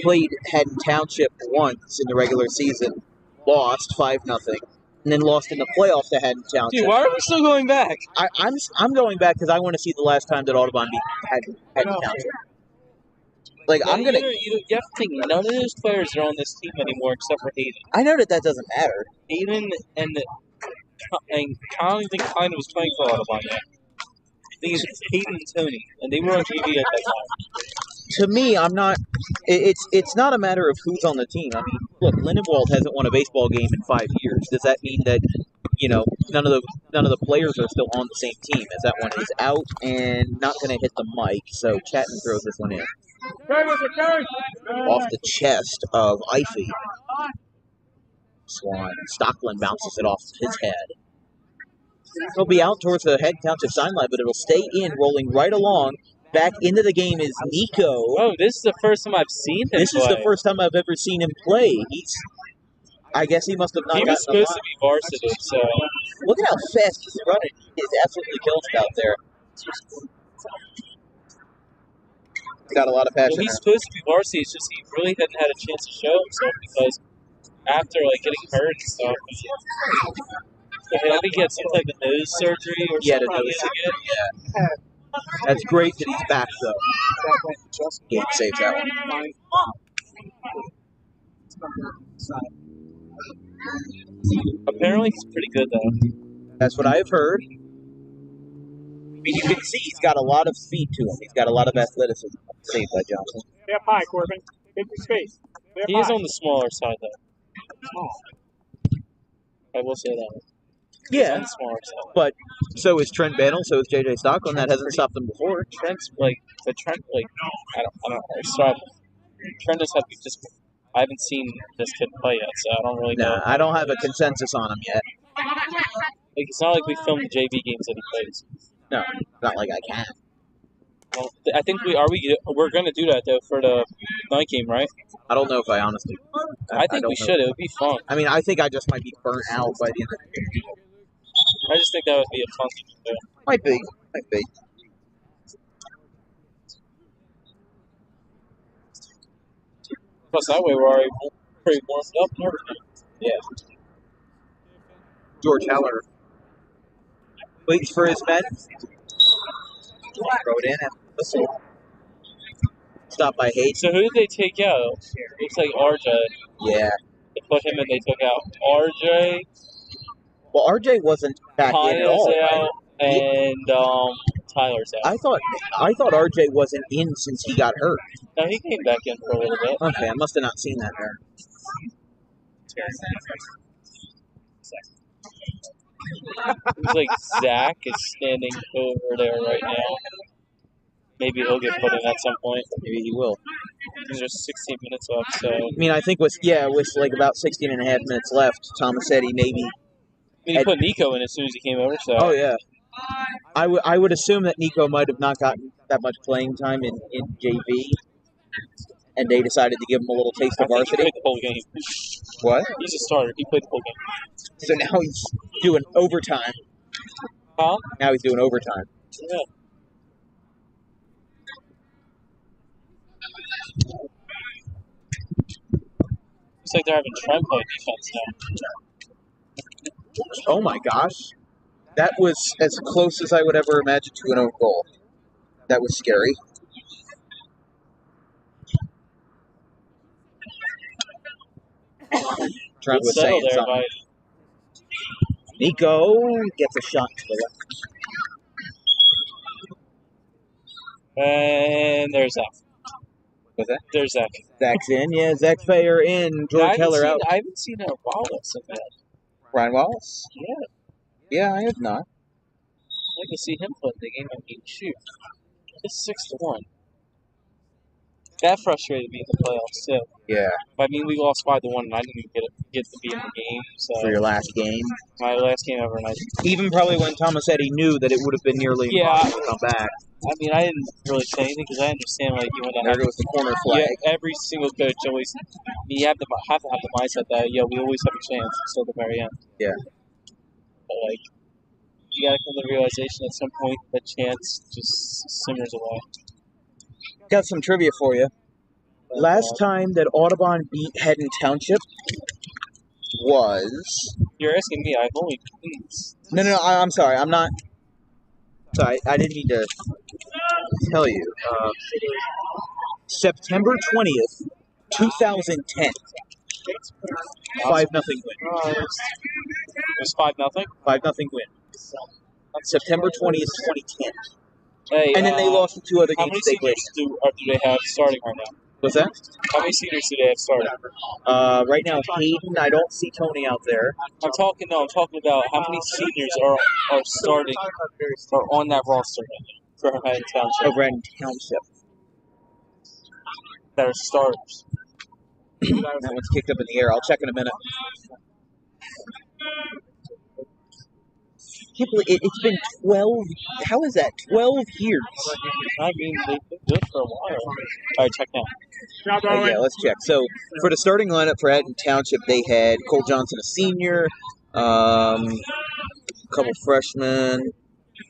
played Haddon Township once in the regular season, lost 5-0, and then lost in the playoffs to Haddon Township. Dude, why are we still going back? I'm going back because I want to see the last time that Audubon beat Haddon Township. Like You have to think, none of those players are on this team anymore except for Hayden. I know that doesn't matter. Hayden and I don't even think Kine was playing for Audubon yet. think it's Hayden and Tony, and they were on TV at that time. To me, I'm not. It's not a matter of who's on the team. I mean, look, Lindenwald hasn't won a baseball game in 5 years. Does that mean that none of the players are still on the same team? As that one is out and not going to hit the mic, so Chapman throws this one in off the chest of Ify. Swan Stockland bounces it off his head. He'll be out towards the Haddon Township sideline, but it'll stay in, rolling right along. Back into the game is Nico. Oh, this is the first time I've seen him This play. is the first time I've ever seen him play. I guess he must have not gotten He was supposed to be varsity, so... Look at how fast he's running. He is absolutely killed out there. He's got a lot of passion. Well, he's supposed to be varsity, it's just he really hadn't had a chance to show himself because after getting hurt and stuff, I think he had some type of nose surgery or something. Yeah. That's great that he's back, though. Game saves that one. Apparently he's pretty good, though. That's what I've heard. I mean, you can see he's got a lot of speed to him. He's got a lot of athleticism. Saved by Johnson. Stay up high, Corbin. Take your space. He is on the smaller side, though. I will say that. Yeah, On the smaller side. but so is Trent Bannell, so is J.J. Stockland. That hasn't stopped them before. Trent's I don't know. Trent I haven't seen this kid play yet, so I don't really know. Nah, I don't have a consensus on him yet. It's not like we filmed the JV games that he plays. No, not like I can. Well, I think we're going to do that, though, for the night game, right? I don't know if I honestly. I think we should. It would be fun. I mean, I think I just might be burnt out by the end of the game. I just think that would be a fun thing to do. Might be. Plus, that way we're already pretty warmed up and everything. Yeah. George Heller waits for his men. Throw it in and whistle. Stop by Hayes. So who did they take out? Looks like RJ. Yeah. They put him in, they took out RJ. Well, RJ wasn't back in at all. Out, right? and Tyler's out. I thought RJ wasn't in since he got hurt. No, he came back in for a little bit. Okay, I must have not seen that there. Looks like Zach is standing over there right now. Maybe he'll get put in at some point. Maybe he will. There's just 16 minutes left, so... I mean, I think with like about 16 and a half minutes left, Thomas said he maybe... He put Nico in as soon as he came over, so... Oh, yeah. I would assume that Nico might have not gotten that much playing time in JV, and they decided to give him a little taste of varsity. He played the whole game. What? He's a starter. He played the whole game. So now he's doing overtime. Huh? Now he's doing overtime. Yeah. Looks like they're having Trent play defense now. Oh my gosh. That was as close as I would ever imagine to an own goal. That was scary. Trent was saying something. Nico gets a shot to the left. And there's Zach. What's that? There's Zach. Zach's in. Yeah, Zach Fayer in. George Heller out. I haven't seen Wallace in that. Ryan Wallace? Yeah. Yeah, I have not. I'd like to see him play the game. I mean, shoot. It's 6-1. That frustrated me in the playoffs, too. Yeah. I mean, we lost 5-1, and I didn't even get to be in the game. So for your last game? My last game ever. And even probably when Thomas said he knew that it would have been nearly impossible to come back. I mean, I didn't really say anything because I understand, you want to there goes the corner flag. Yeah, every single coach always, you have to have the mindset that, we always have a chance until the very end. Yeah. But, you got to come to the realization at some point that chance just simmers away. Got some trivia for you. Last time that Audubon beat Haddon Township was... You're asking me, I've only... No, I'm sorry. I'm not... Sorry, I didn't mean to tell you. September 20th, 2010. 5-0 win. It was 5-0? 5-0 win. September 20th, 2010. Hey, And then they lost the 2 other how games many they played. seniors do they have starting right now? What's that? How many seniors do they have starting? Right now, Hayden, I don't see Tony out there. I'm talking about how many seniors are starting or on that roster for Haddon Township Over in Township. that are starters. That one's kicked up in the air. I'll check in a minute. Can't believe it's been 12. How is that? 12 years. I mean, they've been good for a while. All right, check now. Yeah, let's check. So, for the starting lineup for Haddon Township, they had Cole Johnson, a senior, a couple freshmen,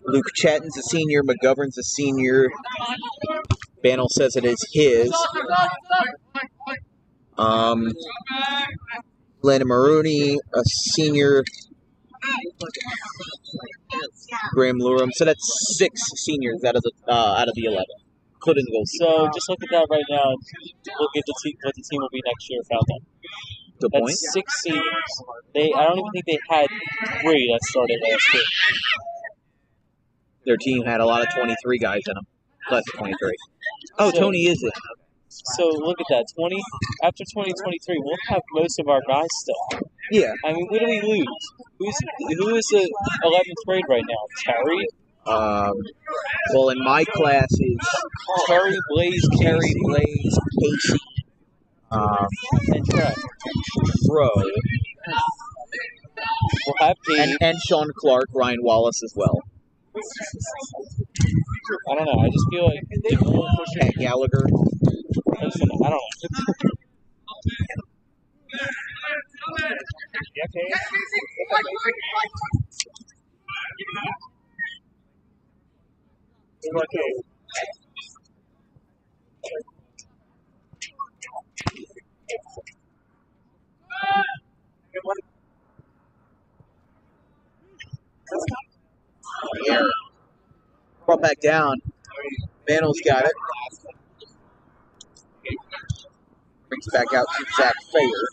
Luke Chatton's a senior, McGovern's a senior. Banel says it is his. Landon Maroney, a senior. Graham Lurum. So that's 6 seniors out of the 11, including the goalkeeper. So just look at that right now. Look at what the team will be next year without them. Good That's point. 6 seniors. I don't even think they had 3 that started last year. Their team had a lot of 23 guys in them. Less than 23. Oh, So- Tony is it. So look at that. After 2023, we'll have most of our guys still. Yeah. I mean, what do we lose? Who is the 11th grade right now? Terry? Well, in my class is Terry, Blaze, Terry, Blaze, Casey, and Trey. Fro, We'll have Gabe. and Sean Clark, Ryan Wallace as well. I don't know. I just feel like if we'll push Pat Gallagher. I don't know. Brought back down. Banel's got it. Brings back out to Zach Fayer.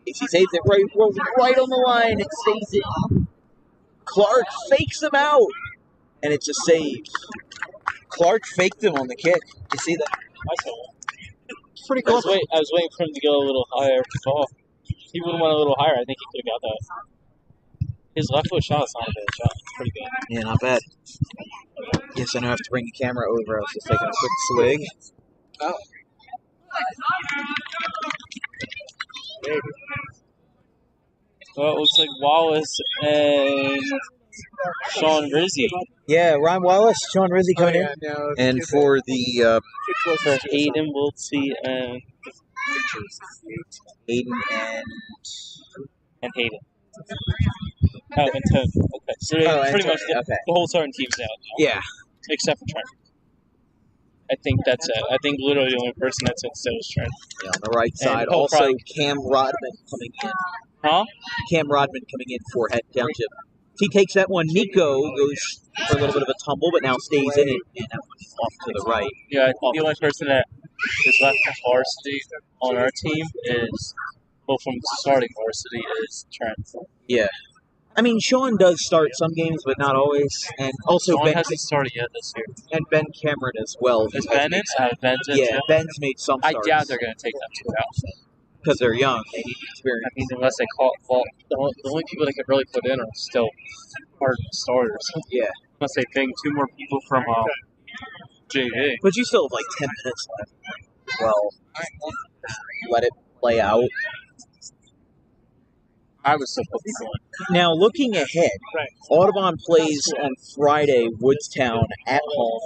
He saves it right on the line. It stays in. Clark fakes him out. And it's a save. Clark faked him on the kick. You see that? I saw it. It's pretty I cool. was waiting for him to go a little higher. He would have went a little higher. I think he could have got that. His left foot shot is not a bad shot. It's pretty good. Yeah, not bad. Guess I don't have to bring the camera over. I was just taking a quick swig. Oh. Well, it looks like Wallace and Sean Rizzi. Yeah, Ryan Wallace, Sean Rizzi coming in. And for the For Hayden, Wiltsey, and Hayden and Hayden. Oh, and Tony. Okay. So and pretty much Tony, okay. the whole starting team's out now, yeah. except for Trent. I think that's it. I think literally the only person that's in still is Trent. Yeah, on the right side. Cole Also, Pride. Cam Rodman coming in. Huh? Cam Rodman coming in for Haddon Township. He takes that one. Nico goes for a little bit of a tumble, but now stays in it. And that one's off to the right. Yeah, I think the only person that is left from varsity on our team from starting varsity is Trent. Yeah. I mean, Sean does start some games, but not always. And also Sean Ben hasn't started yet this year. and Ben Cameron as well. Is Ben in? Ben's in. Yeah, too? Ben's made some I starts. doubt they're going to take them 2 out. Because they're young. They need experience. I mean, unless they call the only people they could really put in are still hard starters. Yeah. Unless they bring 2 more people from JV. But you still have like 10 minutes left. Well, let it play out. I was still put people in. Now, looking ahead, Audubon plays on Friday, Woodstown at home.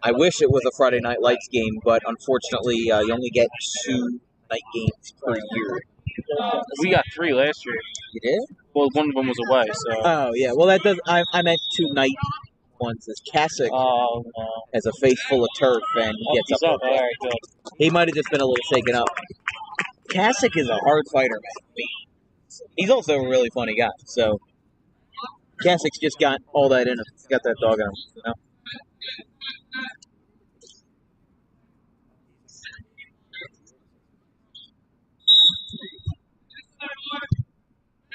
I wish it was a Friday Night Lights game, but unfortunately, you only get 2 night games per year. We got 3 last year. You did? Well, one of them was away, so. Oh, yeah. Well, that does. I meant 2 night ones. As Kasich Oh, no. has a face full of turf, and he gets He's up. up. All right, good. He might have just been a little shaken up. Kasich is a hard fighter, man. He's also a really funny guy. So Kasich's just got all that in him. He's got that dog in him. You know?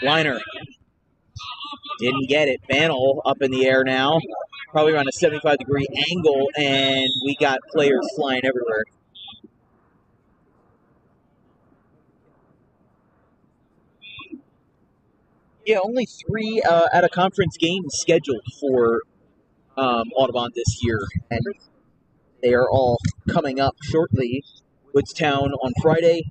Liner didn't get it. Banel up in the air now. probably around a 75-degree angle, and we got players flying everywhere. Yeah, only 3 out-of-conference games scheduled for Audubon this year, and they are all coming up shortly. Woodstown on Friday,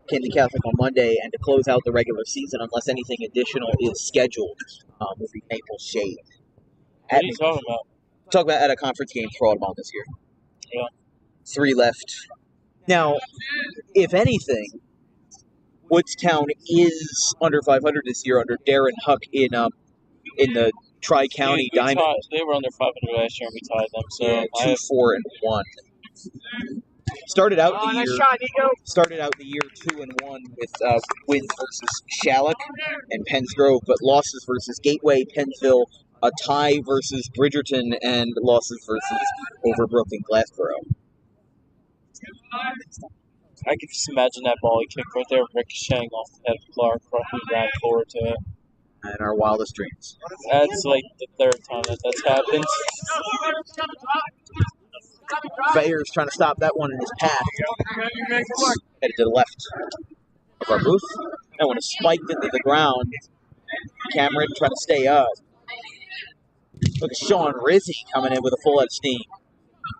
Candy Catholic on Monday, and to close out the regular season, unless anything additional is scheduled, will be Maple Shade. What are you talking about? Talk about out-of-conference games for Audubon this year. Yeah. 3 left. Now, if anything, Woodstown is under 500 this year under Darren Huck in the Tri-County Diamond. They were under 500 last year, and we tied them. So Yeah, 2-4-1. Started out the year 2-1 with wins versus Shallock and Penns Grove, but losses versus Gateway, Pennsville, a tie versus Bridgerton, and losses versus Overbrook and Glassboro. I can just imagine that volley kick right there ricocheting off the head of Clark, who ran forward to it. In our wildest dreams. That's like the 3rd time that's happened. Bayer's trying to stop that one in his path. Headed to the left of our booth. That one is spiked into the ground. Cameron trying to stay up. Look at Sean Rizzi coming in with a full head of steam.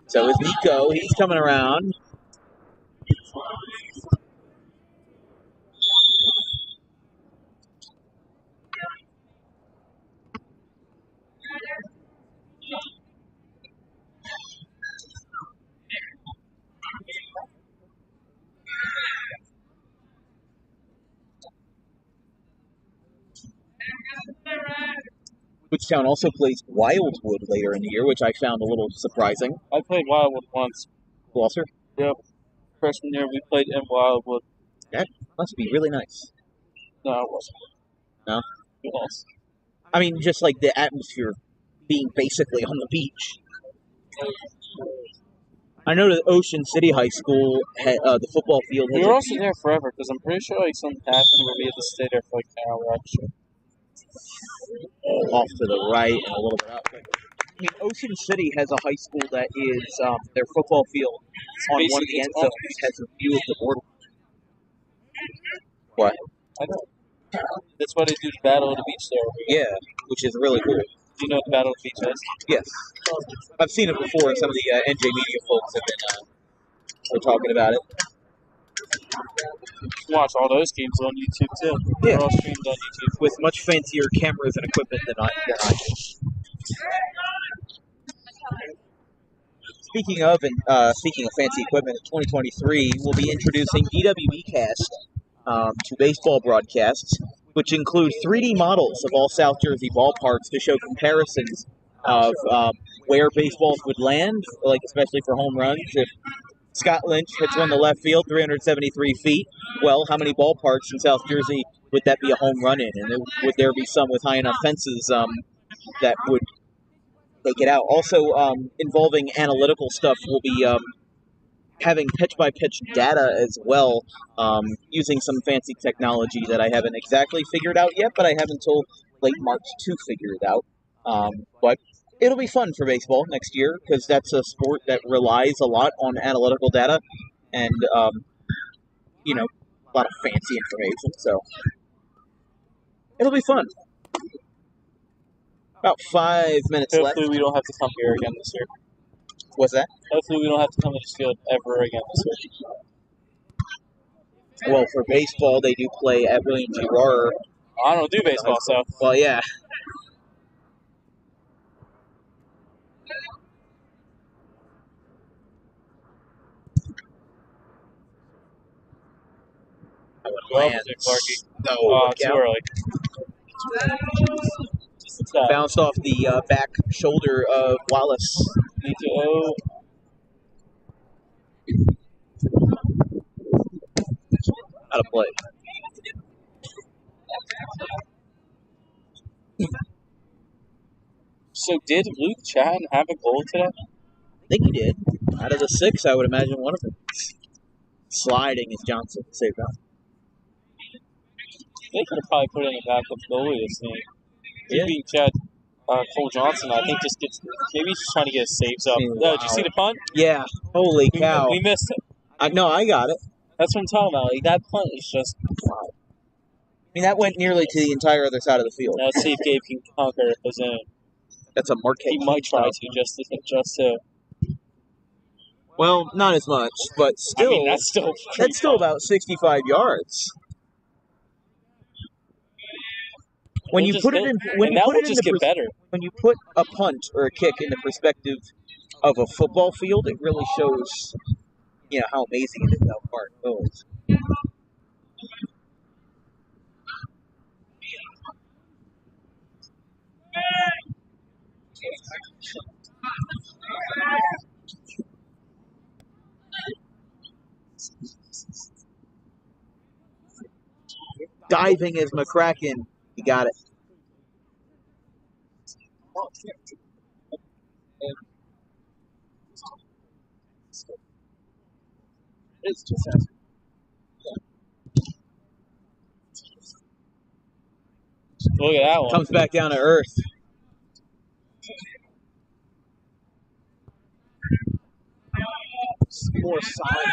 So is Nico. He's coming around. Woodstown also plays Wildwood later in the year, which I found a little surprising. I played Wildwood once. Glosser? Yep. Freshman year, we played in Wildwood. That must be really nice. No, it wasn't. No? It was. I mean, just like the atmosphere being basically on the beach. I know that Ocean City High School, the football field... We were also there forever, because I'm pretty sure like something happened where we had to stay there for like an hour extra. Off to the right and a little bit up. I mean, Ocean City has a high school that is their football field on one of the end zones has a view of the border. What? I know. That's why they do the Battle of the Beach there. Yeah, which is really cool. Do you know what the Battle of the Beach is? Yes. I've seen it before. Some of the NJ Media folks have been talking about it. You can watch all those games on YouTube too. Yeah. They're all streamed on YouTube. With much fancier cameras and equipment than I do. Speaking of fancy equipment, in 2023, we'll be introducing DWBcast to baseball broadcasts, which include 3D models of all South Jersey ballparks to show comparisons of where baseballs would land, like especially for home runs. If Scott Lynch hits one to left field, 373 feet, well, how many ballparks in South Jersey would that be a home run in? And would there be some with high enough fences that would take it out? Also, involving analytical stuff, we'll be having pitch-by-pitch data as well, using some fancy technology that I haven't exactly figured out yet, but I have until late March to figure it out. But it'll be fun for baseball next year, because that's a sport that relies a lot on analytical data and, a lot of fancy information, so it'll be fun. About 5 minutes left. Hopefully we don't have to come here again this year. What's that? Hopefully we don't have to come to this field ever again this year. Well, for baseball, they do play at William G. Rohrer. I don't do baseball, so. Well, yeah. Too early. Bounced off the back shoulder of Wallace. Out of play. So did Luke Chatton have a goal today? I think he did. Out of the 6, I would imagine one of them. Sliding is Johnson. Save that. They could have probably put in a backup goalie this game. He Yeah. beat Chad Cole Johnson, I think, maybe he's just trying to get his saves up. Wow. Did you see the punt? Yeah. Holy cow. We missed it. No, I got it. That's what I'm talking about. Like, that punt is just... Wow. I mean, that went nearly to the entire other side of the field. Now, let's see if Gabe can conquer his own. That's a Marquette. He might try to, just to. Well, not as much, but still. I mean, that's still about 65 yards. When you put it in, when you put a punt or a kick in the perspective of a football field, it really shows, how amazing it is, how far it goes. Diving as McCracken. You got it. It's too fast. Look at that one. Comes back down to earth. More solid.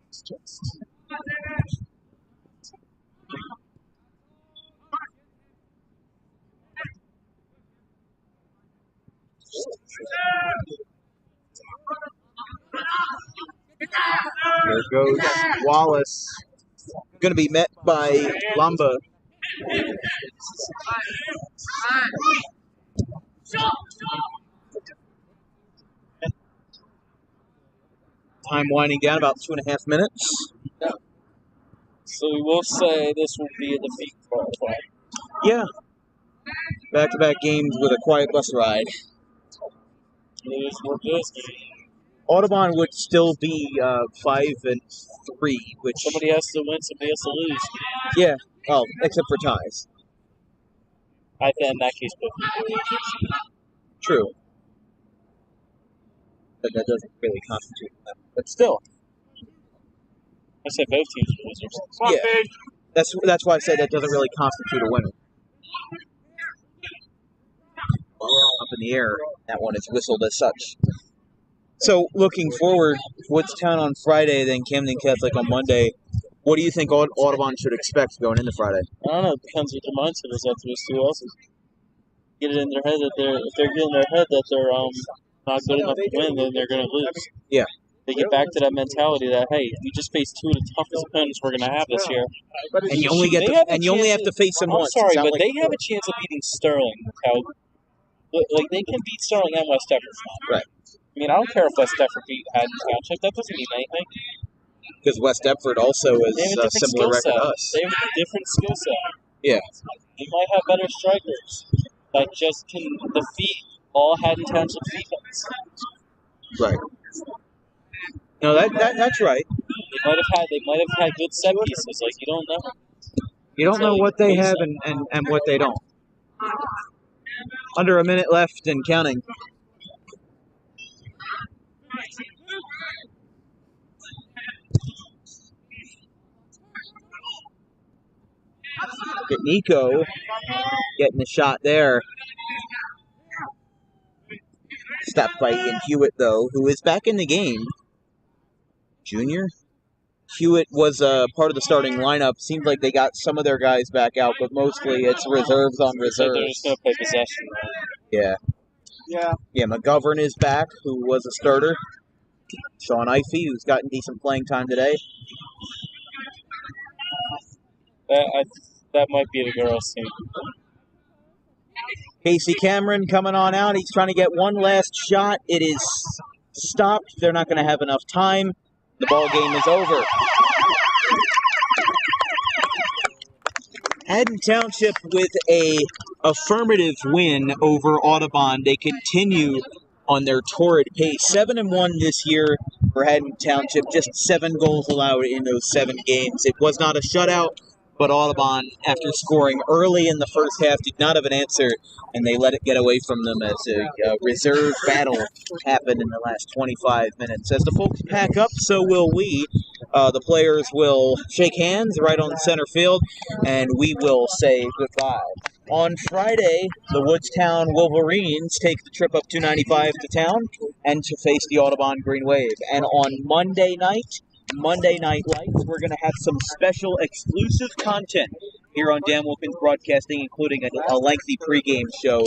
It's just... There goes Wallace. Going to be met by Lamba. Time winding down, about 2.5 minutes. Yeah. So we will say this will be a defeat for our play. Yeah. Back-to-back games with a quiet bus ride. Audubon would still be 5-3, which somebody has to win, somebody has to lose. Yeah. Well, except for ties. I think in that case, both. True. But that doesn't really constitute that. But still. I said both teams are losers. Yeah. That's why I said that doesn't really constitute a winner. Up in the air, that one is whistled as such. So, looking forward, Woodstown on Friday, then Camden Catholic on Monday. What do you think Audubon should expect going into Friday? I don't know. It depends what their mindset is after those 2 losses. Get it in their head that if they're getting their head that they're not good enough to win, then they're going to lose. Yeah. They get back to that mentality that, hey, we just faced 2 of the toughest opponents we're going to have this year. And you only have to face them once. I'm sorry, but they have a chance of beating Sterling. Like, they can beat Sterling and West Deptford. Right. I mean, I don't care if West Deptford beat Haddon Township. That doesn't mean anything. Because West Deptford also is a similar record to us. They have a different skill set. Yeah. They might have better strikers that just can defeat all Haddon Township defense. Right. No, that's right. They might have had good set pieces. Like, you don't know. You don't know what they have and what they don't. Under a minute left and counting. Get Nico getting the shot there. Stopped by Ian Hewitt, though, who is back in the game. Junior? Hewitt was part of the starting lineup. Seems like they got some of their guys back out, but mostly it's reserves on reserves. So they're just going to play possession. Yeah. Yeah, McGovern is back, who was a starter. Sean Ifey, who's gotten decent playing time today. That might be the girls' team. Casey Cameron coming on out. He's trying to get one last shot. It is stopped. They're not going to have enough time. The ball game is over. Haddon Township with a affirmative win over Audubon. They continue on their torrid pace. 7-1 this year for Haddon Township. Just 7 goals allowed in those 7 games. It was not a shutout, but Audubon, after scoring early in the first half, did not have an answer, and they let it get away from them as a reserve battle happened in the last 25 minutes. As the folks pack up, so will we. The players will shake hands right on center field, and we will say goodbye. On Friday, the Woodstown Wolverines take the trip up 295 to town and to face the Audubon Green Wave. And on Monday Night Lights, we're going to have some special exclusive content here on Dan Wilkins Broadcasting, including a lengthy pregame show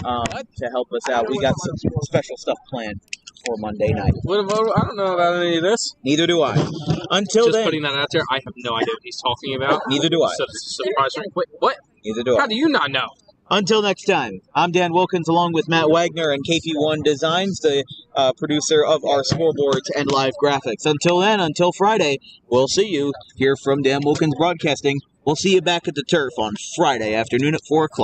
to help us out. We got some special stuff planned for Monday night. I don't know about any of this. Neither do I. Until Just then, putting that out there, I have no idea what he's talking about. Neither do I. Surprise! Wait, what? Neither do I. How do you not know? Until next time, I'm Dan Wilkins along with Matt Wagner and KP1 Designs, the producer of our scoreboards and live graphics. Until then, until Friday, we'll see you here from Dan Wilkins Broadcasting. We'll see you back at the turf on Friday afternoon at 4 o'clock.